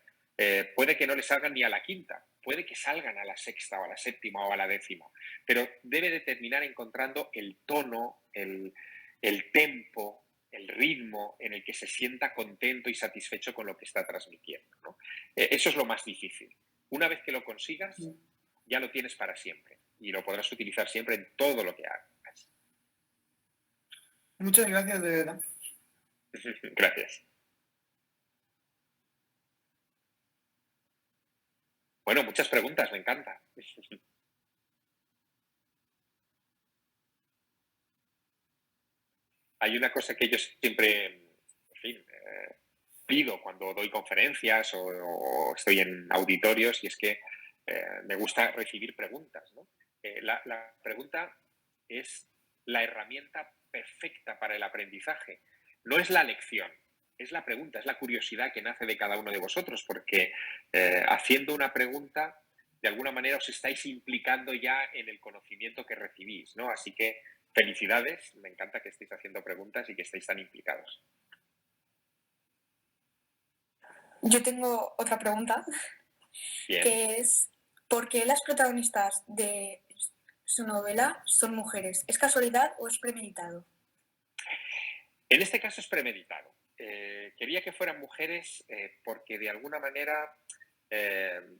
B: Puede que no le salgan ni a la quinta, puede que salgan a la sexta o a la séptima o a la décima, pero debe de terminar encontrando el tono, el tempo, el ritmo en el que se sienta contento y satisfecho con lo que está transmitiendo, ¿no? Eso es lo más difícil. Una vez que lo consigas, ya lo tienes para siempre y lo podrás utilizar siempre en todo lo que hagas.
K: Muchas gracias, de verdad.
B: Gracias. Bueno, muchas preguntas, me encanta. Hay una cosa que yo siempre, en fin, pido cuando doy conferencias o estoy en auditorios, y es que me gusta recibir preguntas, ¿no? La pregunta es la herramienta perfecta para el aprendizaje. No es la lección, es la pregunta, es la curiosidad que nace de cada uno de vosotros, porque haciendo una pregunta, de alguna manera os estáis implicando ya en el conocimiento que recibís, ¿no? Así que felicidades, me encanta que estéis haciendo preguntas y que estéis tan implicados.
C: Yo tengo otra pregunta,
B: Bien.
C: que es, ¿por qué las protagonistas de su novela son mujeres? ¿Es casualidad o es premeditado?
B: En este caso es premeditado. Quería que fueran mujeres porque de alguna manera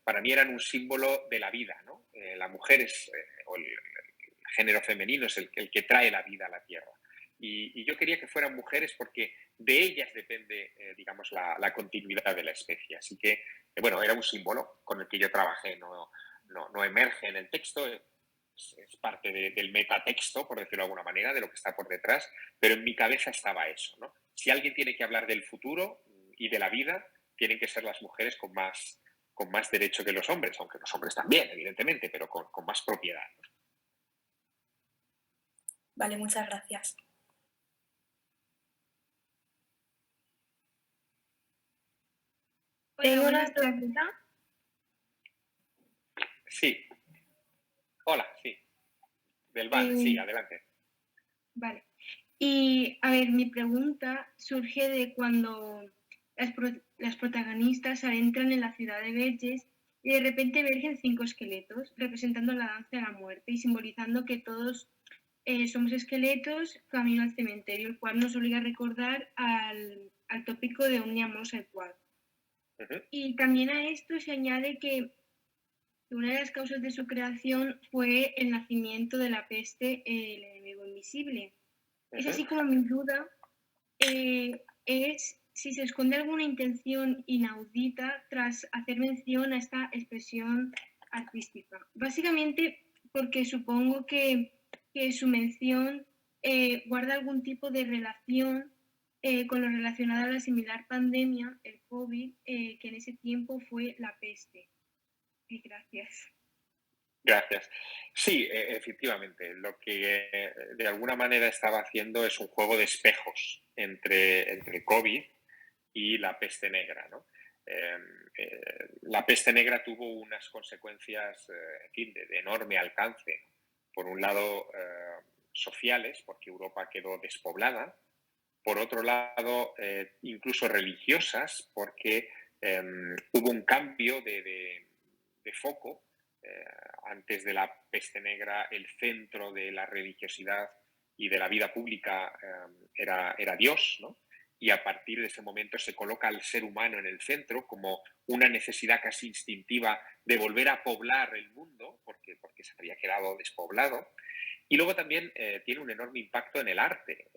B: para mí eran un símbolo de la vida, ¿no? La mujer es, o el género femenino es el que trae la vida a la tierra. Y yo quería que fueran mujeres porque de ellas depende, digamos, la continuidad de la especie. Así que, bueno, era un símbolo con el que yo trabajé, no emerge en el texto, es parte del metatexto, por decirlo de alguna manera, de lo que está por detrás, pero en mi cabeza estaba eso, ¿no? Si alguien tiene que hablar del futuro y de la vida, tienen que ser las mujeres con más derecho que los hombres, aunque los hombres también, evidentemente, pero con más propiedad, ¿no?
C: Vale, muchas gracias.
Q: Tengo una pregunta.
B: Sí. Hola, sí. Del van, sí, adelante.
Q: Vale. Y, a ver, mi pregunta surge de cuando las protagonistas adentran en la ciudad de Verges y de repente emergen 5 esqueletos representando la danza de la muerte y simbolizando que todos somos esqueletos camino al cementerio, el cual nos obliga a recordar al tópico de Omnia Mos et Quod. Y también a esto se añade que una de las causas de su creación fue el nacimiento de la peste, el enemigo invisible. Es así como mi duda es si se esconde alguna intención inaudita tras hacer mención a esta expresión artística. Básicamente porque supongo que su mención guarda algún tipo de relación con lo relacionado a la similar pandemia, el COVID, que en ese tiempo fue la peste. Gracias.
B: Gracias. Sí, efectivamente. Lo que de alguna manera estaba haciendo es un juego de espejos entre COVID y la peste negra, ¿no? La peste negra tuvo unas consecuencias en fin, de enorme alcance. Por un lado, sociales, porque Europa quedó despoblada. Por otro lado, incluso religiosas, porque hubo un cambio de foco. Antes de la peste negra, el centro de la religiosidad y de la vida pública era Dios, ¿no? Y a partir de ese momento se coloca al ser humano en el centro como una necesidad casi instintiva de volver a poblar el mundo, porque se había quedado despoblado. Y luego también tiene un enorme impacto en el arte.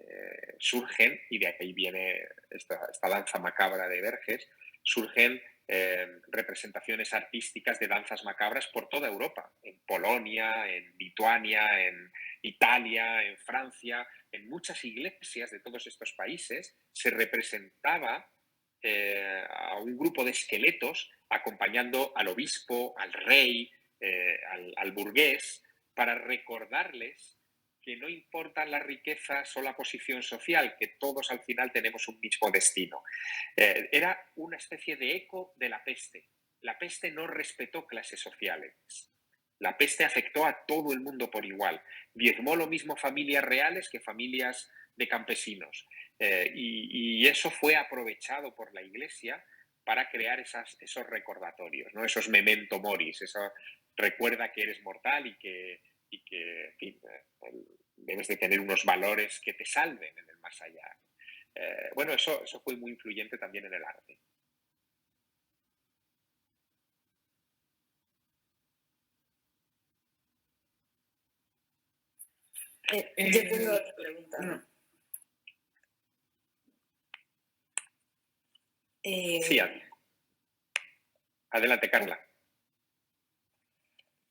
B: Surgen, y de ahí viene esta danza macabra de Verges, surgen representaciones artísticas de danzas macabras por toda Europa, en Polonia, en Lituania, en Italia, en Francia, en muchas iglesias de todos estos países se representaba a un grupo de esqueletos acompañando al obispo, al rey, al burgués, para recordarles que no importan las riquezas o la posición social, que todos al final tenemos un mismo destino. Era una especie de eco de la peste. La peste no respetó clases sociales. La peste afectó a todo el mundo por igual. Diezmó lo mismo familias reales que familias de campesinos. Y eso fue aprovechado por la Iglesia para crear esos recordatorios, ¿no? Esos memento moris, eso recuerda que eres mortal y que en fin, debes de tener unos valores que te salven en el más allá. Bueno, eso fue muy influyente también en el arte.
P: Yo tengo otra pregunta.
B: Sí, adelante, Carla.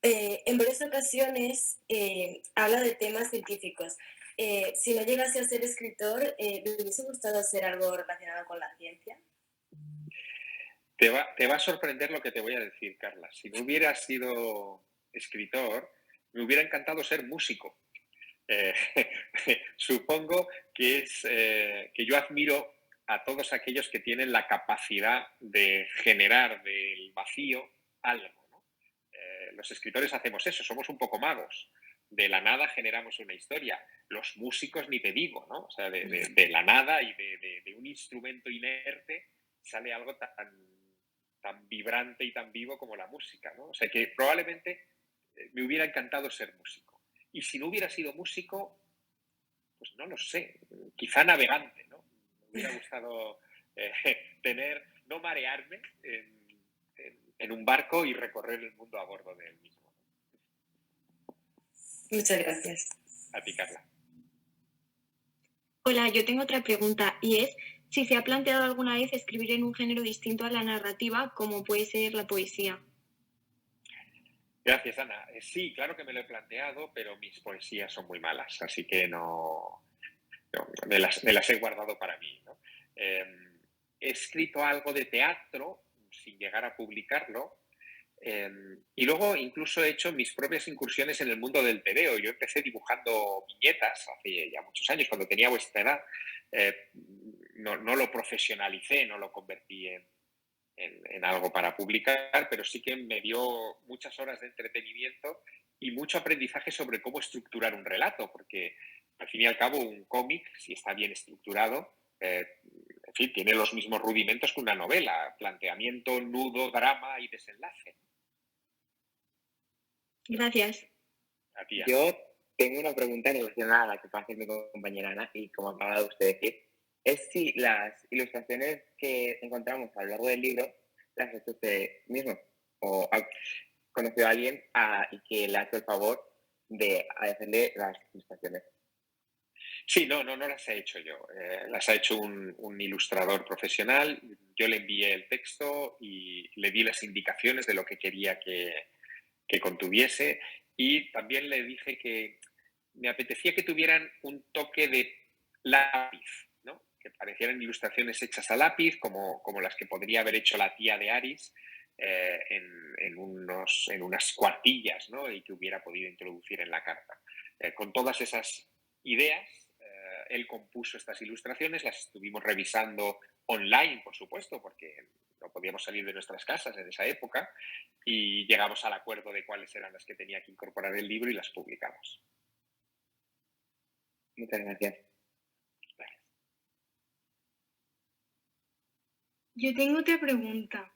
P: En varias ocasiones habla de temas científicos. Si no llegase a ser escritor, ¿le hubiese gustado hacer algo relacionado con la ciencia?
B: Te va a sorprender lo que te voy a decir, Carla. Si no hubiera sido escritor, me hubiera encantado ser músico. Supongo que es que yo admiro a todos aquellos que tienen la capacidad de generar del vacío algo, ¿no? Los escritores hacemos eso, somos un poco magos. De la nada generamos una historia. Los músicos ni te digo, ¿no? O sea, de la nada y de un instrumento inerte sale algo tan vibrante y tan vivo como la música, ¿no? O sea, que probablemente me hubiera encantado ser músico. Y si no hubiera sido músico, pues no lo sé, quizá navegante, ¿no? Me hubiera gustado no marearme en un barco y recorrer el mundo a bordo de él mismo.
P: Muchas gracias.
B: A ti, Carla.
S: Hola, yo tengo otra pregunta y es si se ha planteado alguna vez escribir en un género distinto a la narrativa, como puede ser la poesía.
B: Gracias, Ana. Sí, claro que me lo he planteado, pero mis poesías son muy malas, así que no me las he guardado para mí, ¿no? He escrito algo de teatro sin llegar a publicarlo y luego incluso he hecho mis propias incursiones en el mundo del TVO. Yo empecé dibujando viñetas hace ya muchos años, cuando tenía vuestra edad. No lo profesionalicé, no lo convertí en algo para publicar, pero sí que me dio muchas horas de entretenimiento y mucho aprendizaje sobre cómo estructurar un relato, porque al fin y al cabo un cómic, si está bien estructurado, en fin, tiene los mismos rudimentos que una novela: planteamiento, nudo, drama y desenlace.
S: Gracias.
B: A ti, Ana.
N: Yo tengo una pregunta relacionada a la que va a hacer mi compañera Ana, y como acaba de usted decir, es si las ilustraciones que encontramos a lo largo del libro las ha hecho usted mismo, o ha conocido a alguien y que le ha hecho el favor de hacerle las ilustraciones.
B: Sí, no las he hecho yo. Las ha hecho un ilustrador profesional. Yo le envié el texto y le di las indicaciones de lo que quería que contuviese, y también le dije que me apetecía que tuvieran un toque de lápiz, ¿no? Que parecieran ilustraciones hechas a lápiz, como las que podría haber hecho la tía de Aris en unas cuartillas, ¿no? Y que hubiera podido introducir en la carta. Con todas esas ideas, él compuso estas ilustraciones, las estuvimos revisando online, por supuesto, porque no podíamos salir de nuestras casas en esa época, y llegamos al acuerdo de cuáles eran las que tenía que incorporar el libro y las publicamos.
N: Muchas gracias.
Q: Yo tengo otra pregunta.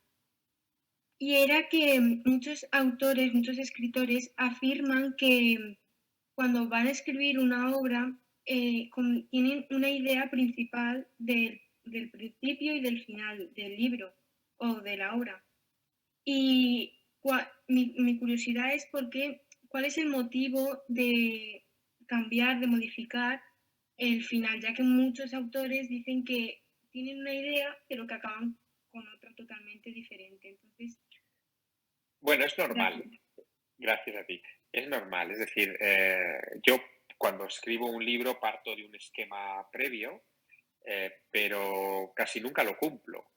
Q: Y era que muchos autores, muchos escritores afirman que cuando van a escribir una obra tienen una idea principal del principio y del final del libro o de la obra. Y mi curiosidad es cuál es el motivo de cambiar, de modificar el final, ya que muchos autores dicen que tienen una idea pero que acaban con otra totalmente diferente. Entonces,
B: bueno, es normal. Gracias a ti. Es normal. Es decir, yo cuando escribo un libro parto de un esquema previo, pero casi nunca lo cumplo.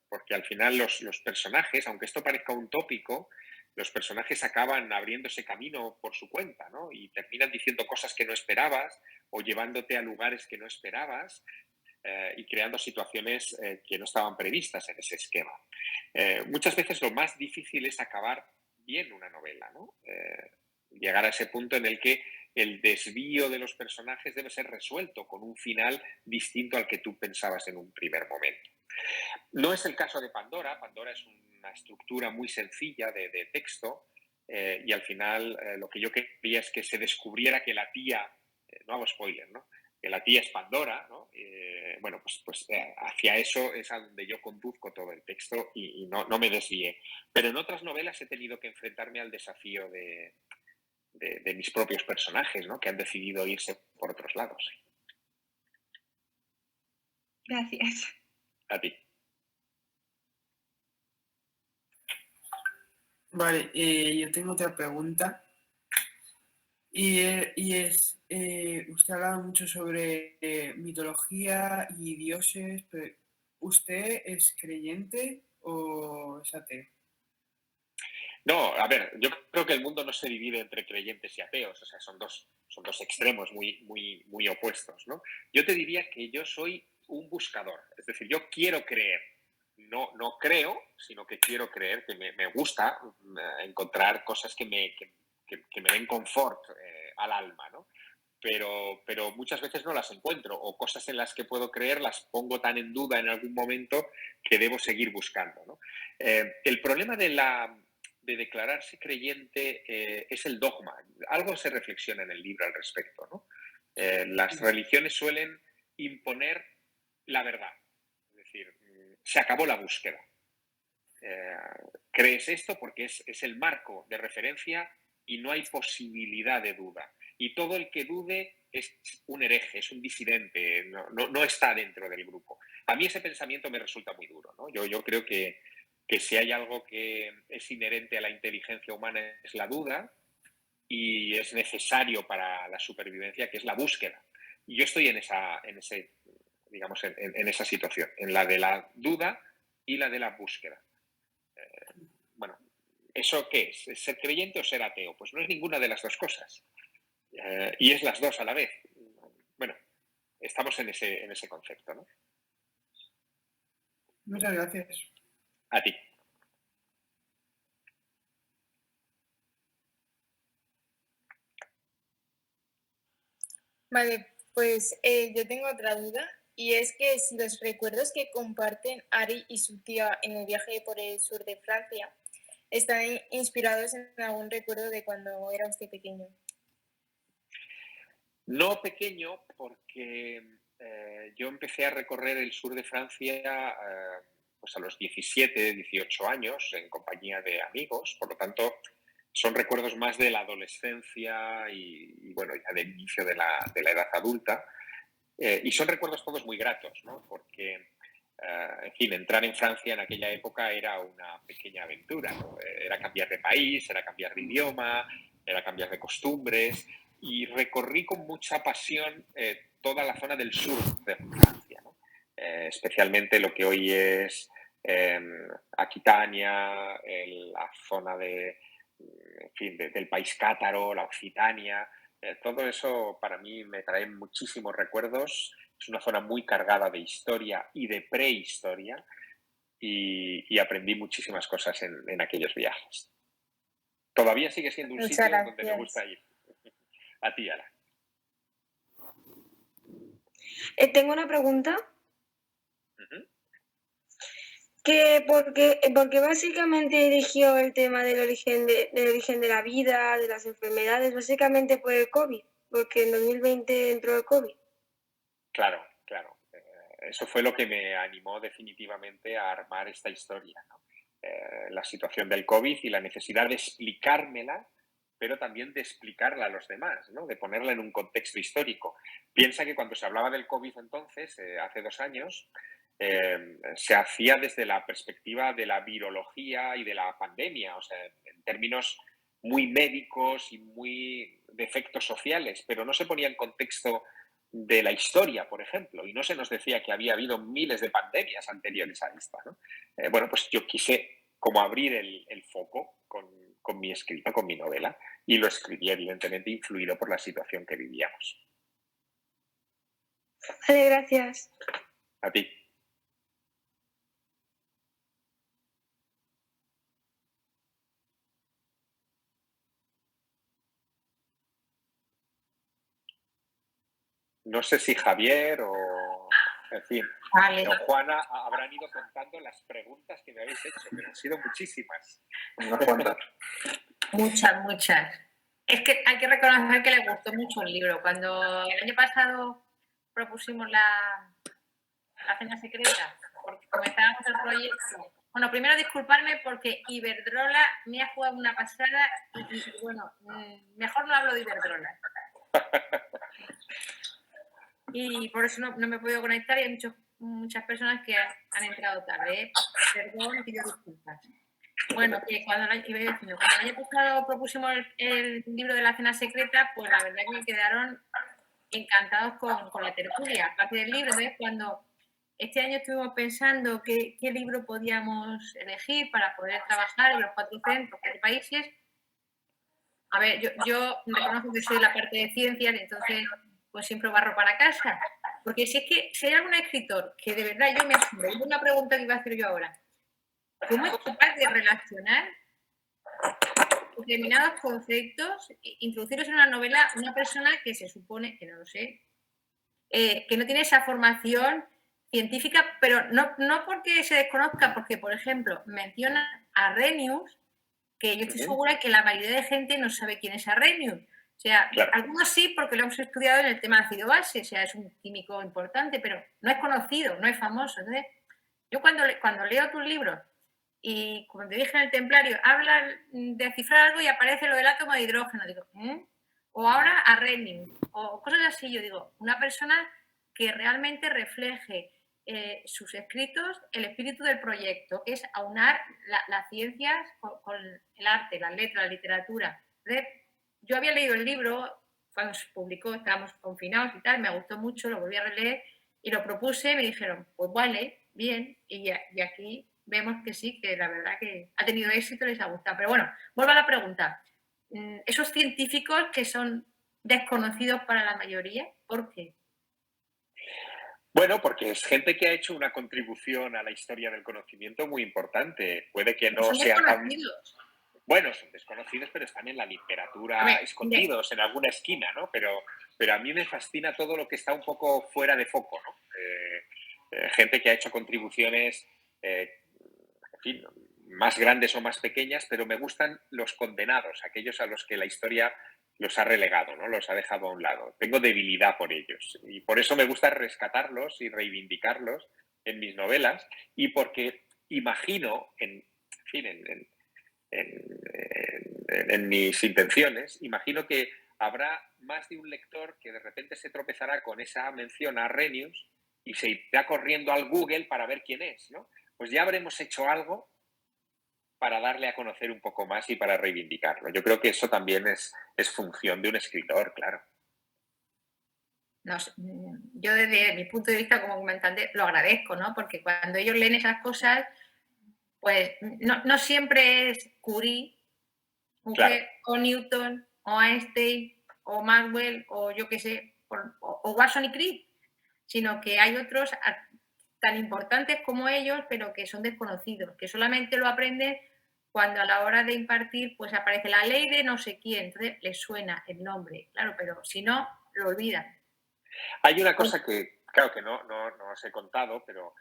B: Porque al final los personajes, aunque esto parezca un tópico, los personajes acaban abriéndose camino por su cuenta, ¿no? Y terminan diciendo cosas que no esperabas o llevándote a lugares que no esperabas. Y creando situaciones que no estaban previstas en ese esquema. Muchas veces lo más difícil es acabar bien una novela, ¿no? Llegar a ese punto en el que el desvío de los personajes debe ser resuelto con un final distinto al que tú pensabas en un primer momento. No es el caso de Pandora. Pandora es una estructura muy sencilla de texto y al final lo que yo quería es que se descubriera que la tía, no hago spoiler, ¿no? Que la tía es Pandora, ¿no? Bueno, pues hacia eso es a donde yo conduzco todo el texto y no me desvíe. Pero en otras novelas he tenido que enfrentarme al desafío de mis propios personajes, ¿no? Que han decidido irse por otros lados.
Q: Gracias.
B: A ti.
K: Vale, yo tengo otra pregunta. Usted ha hablado mucho sobre mitología y dioses, pero ¿usted es creyente o es ateo?
B: No, a ver, yo creo que el mundo no se divide entre creyentes y ateos, o sea, son dos extremos muy opuestos, ¿no? Yo te diría que yo soy un buscador, es decir, yo quiero creer, no creo, sino que quiero creer, que me gusta encontrar cosas que me den confort al alma, ¿no? Pero muchas veces no las encuentro, o cosas en las que puedo creer las pongo tan en duda en algún momento que debo seguir buscando, ¿no? El problema de declararse creyente es el dogma. Algo se reflexiona en el libro al respecto, ¿no? Las religiones suelen imponer la verdad, es decir, se acabó la búsqueda. Crees esto porque es el marco de referencia y no hay posibilidad de duda. Y todo el que dude es un hereje, es un disidente, no está dentro del grupo. A mí ese pensamiento me resulta muy duro, ¿no? Yo creo que si hay algo que es inherente a la inteligencia humana es la duda y es necesario para la supervivencia, que es la búsqueda. Y yo estoy en esa situación, en la de la duda y la de la búsqueda. Bueno, ¿eso qué es? ¿Es ser creyente o ser ateo? Pues no es ninguna de las dos cosas. Y es las dos a la vez. Bueno, estamos en ese concepto, ¿no?
K: Muchas gracias.
B: A ti.
C: Vale, pues yo tengo otra duda y es que si los recuerdos que comparten Ari y su tía en el viaje por el sur de Francia están inspirados en algún recuerdo de cuando era usted pequeño.
B: No pequeño, porque yo empecé a recorrer el sur de Francia pues a los 17, 18 años en compañía de amigos, por lo tanto son recuerdos más de la adolescencia y bueno, ya del inicio de la edad adulta. Y son recuerdos todos muy gratos, ¿no? Porque, en fin, entrar en Francia en aquella época era una pequeña aventura, ¿no? Era cambiar de país, era cambiar de idioma, era cambiar de costumbres, y recorrí con mucha pasión toda la zona del sur de Francia, ¿no? Especialmente lo que hoy es Aquitania, la zona del país cátaro, la Occitania. Todo eso para mí me trae muchísimos recuerdos. Es una zona muy cargada de historia y de prehistoria y aprendí muchísimas cosas en aquellos viajes. Todavía sigue siendo un sitio donde me gusta ir. A ti, Ana.
G: Tengo una pregunta. Porque básicamente eligió el tema del origen de la vida, de las enfermedades, básicamente por el COVID, porque en 2020 entró el COVID.
B: Claro. Eso fue lo que me animó definitivamente a armar esta historia, ¿no? La situación del COVID y la necesidad de explicármela, pero también de explicarla a los demás, ¿no? De ponerla en un contexto histórico. Piensa que cuando se hablaba del COVID entonces, hace 2 años, se hacía desde la perspectiva de la virología y de la pandemia, o sea, en términos muy médicos y muy de efectos sociales, pero no se ponía en contexto de la historia, por ejemplo, y no se nos decía que había habido miles de pandemias anteriores a esta, ¿no? Bueno, pues yo quise como abrir el foco con mi escrito, con mi novela, y lo escribí evidentemente influido por la situación que vivíamos.
G: Vale, gracias.
B: A ti. No sé si Javier o, en fin,
T: Vale.
B: o Juana habrán ido contando las preguntas que me habéis hecho, pero han sido muchísimas.
T: Muchas. Es que hay que reconocer que le gustó mucho el libro. Cuando el año pasado propusimos la cena secreta, porque comenzábamos el proyecto. Bueno, primero disculparme porque Iberdrola me ha jugado una pasada y bueno, mejor no hablo de Iberdrola. Y por eso no me he podido conectar y hay muchas personas que han entrado tarde. Perdón, pido disculpas. Bueno, que cuando el año pasado propusimos el libro de la cena secreta, pues la verdad que me quedaron encantados con la tertulia, aparte del libro. Entonces, cuando este año estuvimos pensando qué libro podíamos elegir para poder trabajar en los 4 centros, 4 países, a ver, yo reconozco que soy de la parte de ciencias, entonces pues siempre barro para casa. Porque si es que si hay algún escritor que de verdad yo me asombro, es una pregunta que iba a hacer yo ahora, ¿cómo es capaz de relacionar determinados conceptos, introducirlos en una novela, una persona que se supone, que no lo sé, que no tiene esa formación científica, pero no porque se desconozca, porque, por ejemplo, menciona a Arrhenius, que yo estoy segura que la mayoría de gente no sabe quién es Arrhenius. O sea,
B: Claro.
T: algunos sí, porque lo hemos estudiado en el tema ácido base, o sea, es un químico importante, pero no es conocido, no es famoso. Entonces, yo cuando leo tus libros y, como te dije en el templario, hablan de cifrar algo y aparece lo del átomo de hidrógeno, digo, o ahora Arrhenius, o cosas así, yo digo, una persona que realmente refleje sus escritos, el espíritu del proyecto, que es aunar las ciencias con el arte, las letras, la literatura. Entonces, yo había leído el libro cuando se publicó, estábamos confinados y tal, me gustó mucho, lo volví a releer y lo propuse, me dijeron, pues vale, bien, y aquí vemos que sí, que la verdad que ha tenido éxito, les ha gustado. Pero bueno, vuelvo a la pregunta. Esos científicos que son desconocidos para la mayoría, ¿por qué?
B: Bueno, porque es gente que ha hecho una contribución a la historia del conocimiento muy importante. Puede que no
T: Son
B: sea tan...
T: desconocidos.
B: Bueno, son desconocidos, pero están en la literatura escondidos en alguna esquina, ¿no? Pero a mí me fascina todo lo que está un poco fuera de foco, ¿no? Gente que ha hecho contribuciones, en fin, más grandes o más pequeñas, pero me gustan los condenados, aquellos a los que la historia los ha relegado, ¿no? Los ha dejado a un lado. Tengo debilidad por ellos y por eso me gusta rescatarlos y reivindicarlos en mis novelas y porque imagino, en mis intenciones, imagino que habrá más de un lector que de repente se tropezará con esa mención a Arrhenius y se irá corriendo al Google para ver quién es, ¿no? Pues ya habremos hecho algo para darle a conocer un poco más y para reivindicarlo. Yo creo que eso también es función de un escritor, claro.
T: No sé, yo desde mi punto de vista como comentante lo agradezco, ¿no? Porque cuando ellos leen esas cosas, pues no siempre es Curie,
B: Claro.
T: o Newton, o Einstein, o Maxwell, o yo qué sé, o Watson y Crick, sino que hay otros tan importantes como ellos, pero que son desconocidos, que solamente lo aprenden cuando a la hora de impartir pues aparece la ley de no sé quién, entonces les suena el nombre, claro, pero si no, lo olvidan.
B: Hay una cosa que, claro, que no os he contado, pero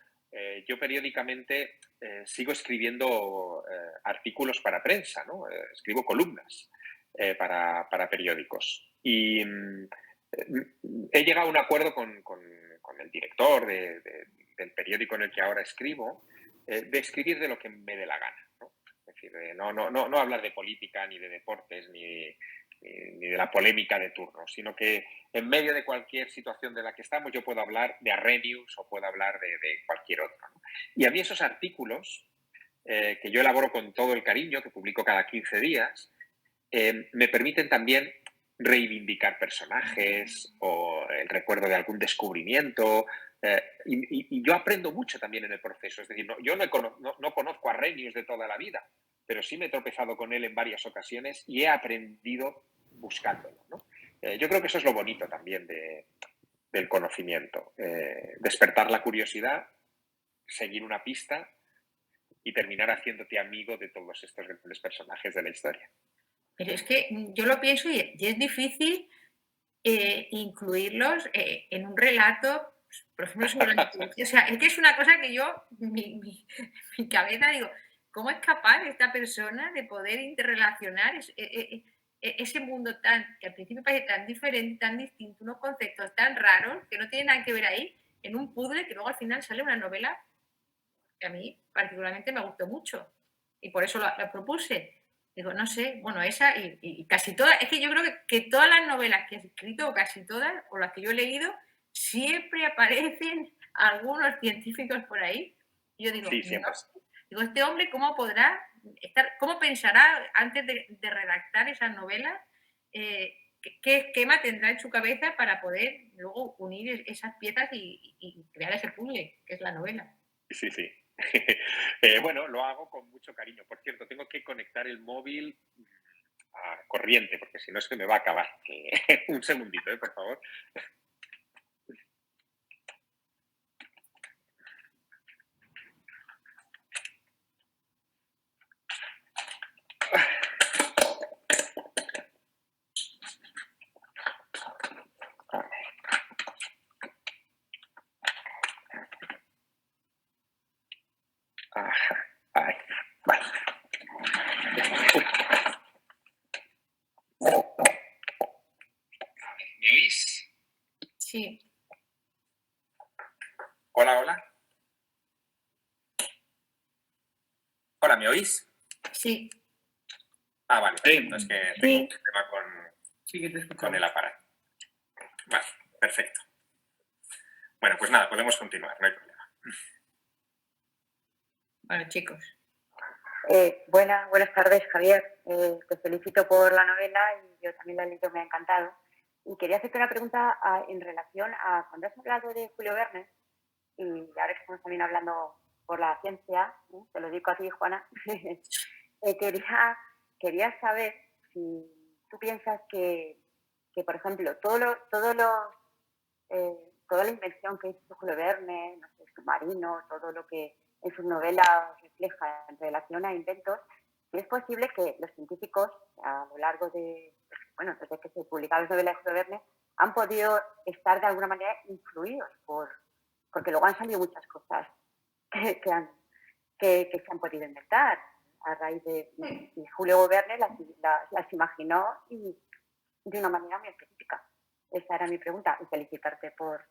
B: yo periódicamente sigo escribiendo artículos para prensa, ¿no? Escribo columnas para periódicos. Y he llegado a un acuerdo con el director del periódico en el que ahora escribo, de escribir de lo que me dé la gana, ¿no? Es decir, no hablar de política, ni de deportes, ni de la polémica de turno, sino que en medio de cualquier situación de la que estamos yo puedo hablar de Arrhenius o puedo hablar de cualquier otro, ¿no? Y a mí esos artículos, que yo elaboro con todo el cariño, que publico cada 15 días, me permiten también reivindicar personajes o el recuerdo de algún descubrimiento. Y yo aprendo mucho también en el proceso. Es decir, yo no conozco a Arrhenius de toda la vida, pero sí me he tropezado con él en varias ocasiones y he aprendido buscándolo, ¿no? Yo creo que eso es lo bonito también del conocimiento. Despertar la curiosidad, seguir una pista y terminar haciéndote amigo de todos estos grandes personajes de la historia.
T: Pero es que yo lo pienso y es difícil incluirlos en un relato, por ejemplo, sobre la mitología. O sea, es que es una cosa que yo, mi cabeza, digo, ¿cómo es capaz esta persona de poder interrelacionar ese mundo que al principio parece tan diferente, tan distinto, unos conceptos tan raros que no tienen nada que ver ahí, en un puzzle que luego al final sale una novela que a mí particularmente me gustó mucho y por eso la propuse? Digo, no sé, bueno, esa y casi todas, es que yo creo que todas las novelas que he escrito, o casi todas, o las que yo he leído, siempre aparecen algunos científicos por ahí. Y yo digo,
B: Sí, siempre.
T: no sé. Digo, este hombre, ¿cómo podrá ¿Cómo pensará antes de redactar esas novelas? ¿Qué esquema tendrá en su cabeza para poder luego unir esas piezas y crear ese puzzle, que es la novela?
B: Sí, sí. Bueno, lo hago con mucho cariño. Por cierto, tengo que conectar el móvil a corriente, porque si no se me va a acabar. Un segundito, por favor. Ay, vale. ¿Me oís?
T: Sí.
B: Hola, hola. Hola, ¿me oís?
T: Sí.
B: Ah, vale, perfecto. Es que tengo un problema con el aparato. Vale, perfecto. Bueno, pues nada, podemos continuar, no hay problema.
T: Bueno, chicos.
U: Buenas tardes, Javier. Te felicito por la novela y yo también la he leído, me ha encantado. Y quería hacerte una pregunta en relación a cuando has hablado de Julio Verne, y ahora que estamos también hablando por la ciencia, te lo digo a ti, Juana, quería saber si tú piensas que por ejemplo, toda la invención que hizo Julio Verne, no sé, submarino, todo lo que en sus novelas refleja en relación a inventos, si es posible que los científicos, a lo largo de, bueno, desde que se publicaron las novelas de Julio Verne, han podido estar de alguna manera influidos porque luego han salido muchas cosas que se han podido inventar a raíz de y Julio Verne las imaginó y de una manera muy específica. Esa era mi pregunta y felicitarte por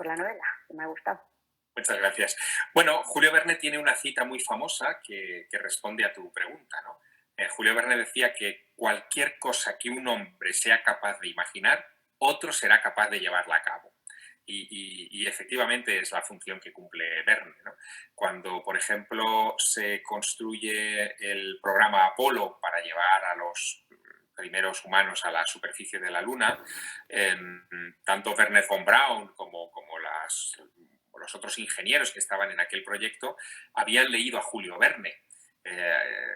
U: la novela, que me ha gustado.
B: Muchas gracias. Bueno, Julio Verne tiene una cita muy famosa que responde a tu pregunta, ¿no? Julio Verne decía que cualquier cosa que un hombre sea capaz de imaginar, otro será capaz de llevarla a cabo. Y efectivamente es la función que cumple Verne, ¿no? Cuando, por ejemplo, se construye el programa Apolo para llevar a los primeros humanos a la superficie de la Luna, tanto Wernher von Braun como los otros ingenieros que estaban en aquel proyecto habían leído a Julio Verne,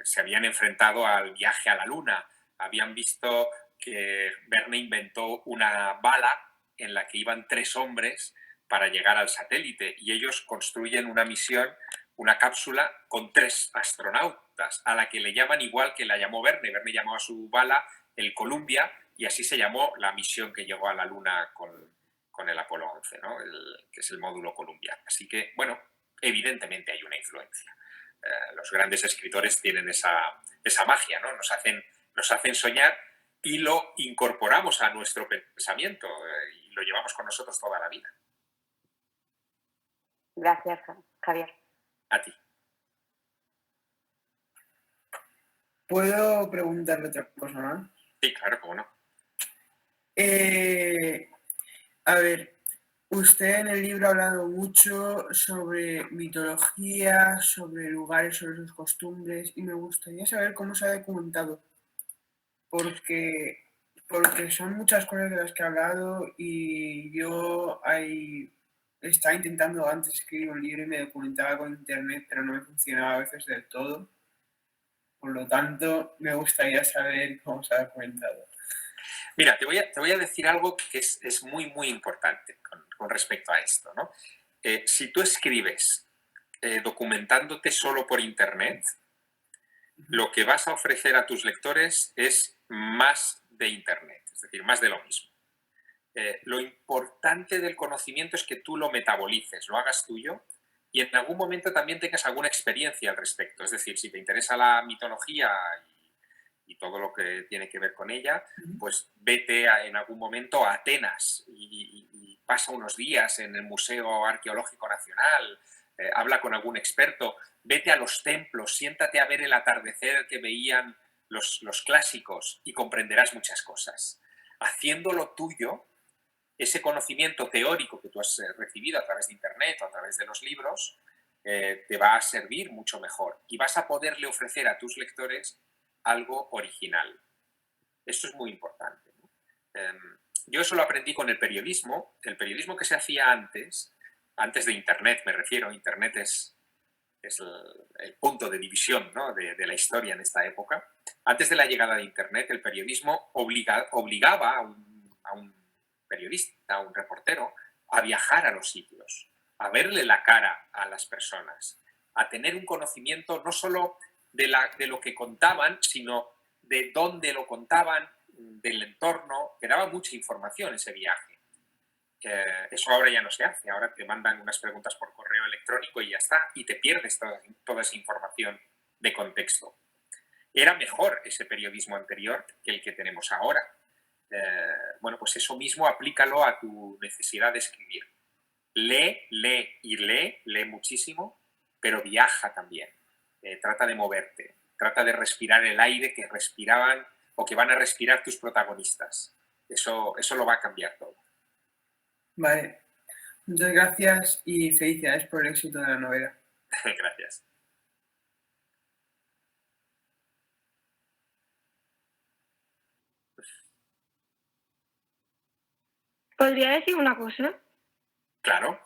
B: se habían enfrentado al viaje a la Luna, habían visto que Verne inventó una bala en la que iban 3 hombres para llegar al satélite y ellos construyen una misión, una cápsula con 3 astronautas, a la que le llaman igual que la llamó Verne. Verne llamó a su bala el Columbia y así se llamó la misión que llegó a la Luna con el Apolo 11, ¿no? Que es el módulo Columbia. Así que, bueno, evidentemente hay una influencia. Los grandes escritores tienen esa magia, ¿no? Nos hacen soñar y lo incorporamos a nuestro pensamiento y lo llevamos con nosotros toda la vida.
U: Gracias, Javier.
B: A ti.
K: ¿Puedo preguntarle otra cosa más?
B: Sí, claro, cómo no.
K: A ver, usted en el libro ha hablado mucho sobre mitología, sobre lugares, sobre sus costumbres, y me gustaría saber cómo se ha documentado. Porque son muchas cosas de las que he hablado y yo estaba intentando antes escribir un libro y me documentaba con internet, pero no me funcionaba a veces del todo. Por lo tanto, me gustaría saber cómo se ha documentado.
B: Mira, te voy a decir algo que es muy, muy importante con respecto a esto, ¿no? Si tú escribes documentándote solo por internet, lo que vas a ofrecer a tus lectores es más de internet, es decir, más de lo mismo. Lo importante del conocimiento es que tú lo metabolices, lo hagas tuyo y en algún momento también tengas alguna experiencia al respecto. Es decir, si te interesa la mitología y todo lo que tiene que ver con ella, pues vete en algún momento a Atenas y pasa unos días en el Museo Arqueológico Nacional, habla con algún experto, vete a los templos, siéntate a ver el atardecer que veían los clásicos y comprenderás muchas cosas. Haciéndolo tuyo, ese conocimiento teórico que tú has recibido a través de internet o a través de los libros, te va a servir mucho mejor y vas a poderle ofrecer a tus lectores algo original. Esto es muy importante, ¿no? Yo eso lo aprendí con el periodismo que se hacía antes de Internet, me refiero. Internet es el punto de división, ¿no?, de la historia en esta época. Antes de la llegada de Internet, el periodismo obligaba a un periodista, a un reportero, a viajar a los sitios, a verle la cara a las personas, a tener un conocimiento no solo de lo que contaban, sino de dónde lo contaban, del entorno. Te daba mucha información ese viaje. Eso ahora ya no se hace. Ahora te mandan unas preguntas por correo electrónico y ya está, y te pierdes toda esa información de contexto. Era mejor ese periodismo anterior que el que tenemos ahora. Bueno, pues eso mismo aplícalo a tu necesidad de escribir. Lee muchísimo, pero viaja también. Trata de moverte, trata de respirar el aire que respiraban o que van a respirar tus protagonistas. Eso lo va a cambiar todo.
K: Vale. Muchas gracias y felicidades por el éxito de la novela.
B: Gracias.
G: ¿Podría decir una cosa?
B: Claro.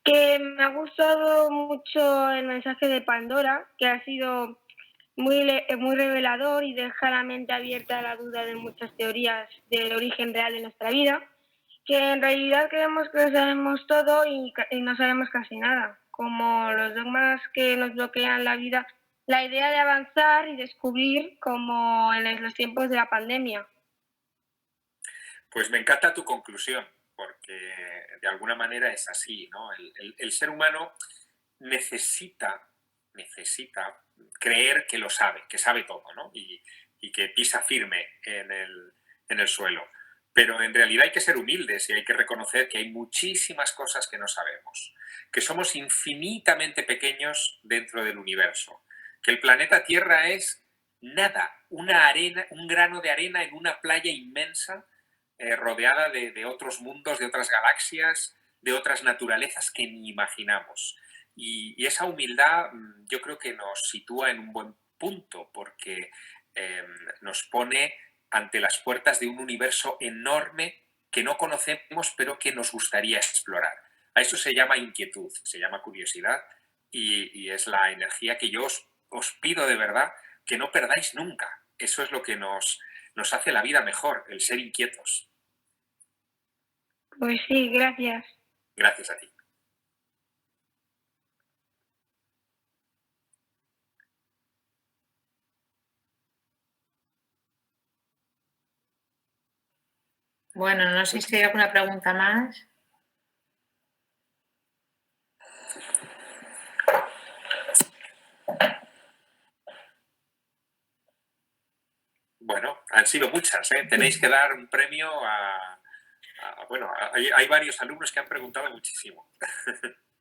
G: Que me ha gustado mucho el mensaje de Pandora, que ha sido muy revelador y deja la mente abierta a la duda de muchas teorías del origen real de nuestra vida, que en realidad creemos que lo sabemos todo y no sabemos casi nada, como los dogmas que nos bloquean la vida, la idea de avanzar y descubrir, como en los tiempos de la pandemia.
B: Pues me encanta tu conclusión, porque de alguna manera es así, ¿no? El ser humano necesita creer que lo sabe, que sabe todo, ¿no? Y que pisa firme en el suelo. Pero en realidad hay que ser humildes y hay que reconocer que hay muchísimas cosas que no sabemos, que somos infinitamente pequeños dentro del universo, que el planeta Tierra es nada, una arena, un grano de arena en una playa inmensa, rodeada de otros mundos, de otras galaxias, de otras naturalezas que ni imaginamos. Y esa humildad yo creo que nos sitúa en un buen punto, porque nos pone ante las puertas de un universo enorme que no conocemos, pero que nos gustaría explorar. A eso se llama inquietud, se llama curiosidad, y es la energía que yo os pido de verdad que no perdáis nunca. Eso es lo que nos hace la vida mejor, el ser inquietos.
G: Pues sí, gracias.
B: Gracias a ti.
T: Bueno, no sé si hay alguna pregunta más.
B: Bueno, han sido muchas, ¿eh? Tenéis que dar un premio bueno, hay varios alumnos que han preguntado muchísimo.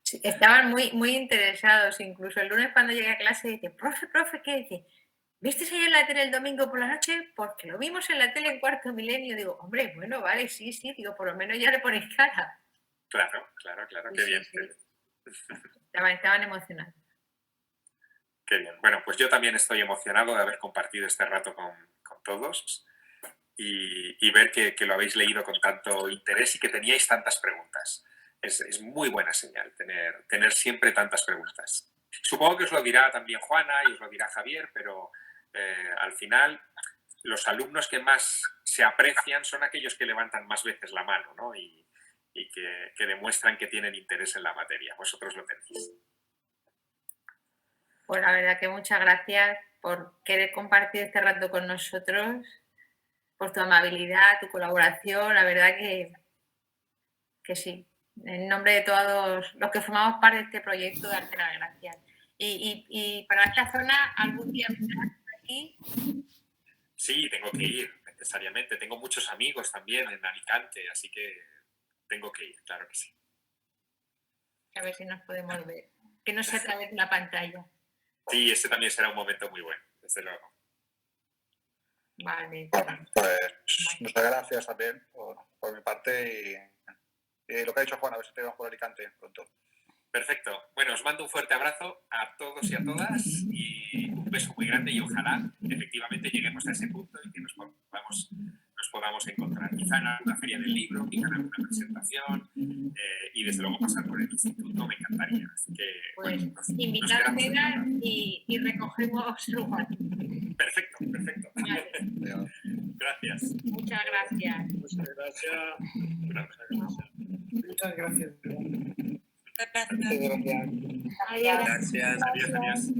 T: Sí, estaban muy interesados. Incluso el lunes cuando llegué a clase dice, profe, ¿qué dice? ¿Visteis ayer la tele el domingo por la noche? Porque lo vimos en la tele en Cuarto Milenio. Digo, hombre, bueno, vale, sí, digo, por lo menos ya le ponéis cara.
B: Claro, qué bien.
T: Sí. Estaban emocionados.
B: Qué bien. Bueno, pues yo también estoy emocionado de haber compartido este rato con todos y ver que lo habéis leído con tanto interés y que teníais tantas preguntas. Es muy buena señal tener siempre tantas preguntas. Supongo que os lo dirá también Juana y os lo dirá Javier, pero al final los alumnos que más se aprecian son aquellos que levantan más veces la mano, ¿no? y que demuestran que tienen interés en la materia. Vosotros lo tenéis.
T: Pues la verdad que muchas gracias por querer compartir este rato con nosotros, por tu amabilidad, tu colaboración. La verdad que sí. En nombre de todos los que formamos parte de este proyecto, darte las gracias. Y para esta zona, ¿algún día vendrás aquí?
B: Sí, tengo que ir, necesariamente. Tengo muchos amigos también en Alicante, así que tengo que ir, claro que sí.
T: A ver si nos podemos ver. Que no sea a través de la pantalla.
B: Sí, ese también será un momento muy bueno, desde luego.
T: Vale.
I: Bueno, pues muchas gracias también por mi parte y
A: lo que ha dicho Juan, a ver si te vemos por Alicante pronto.
V: Perfecto. Bueno, os mando un fuerte abrazo a todos y a todas y un beso muy grande y ojalá efectivamente lleguemos a ese punto y que nos podamos encontrar. Quizá en alguna feria del libro, quizá en alguna presentación y desde luego pasar por el instituto me encantaría. Así que,
T: Pues
V: bueno,
T: invitar queda y recogemos lugar.
V: Perfecto. Gracias.
T: Muchas gracias.
A: Muchas gracias. Muchas gracias.
N: Muchas gracias.
V: Adiós. Adiós.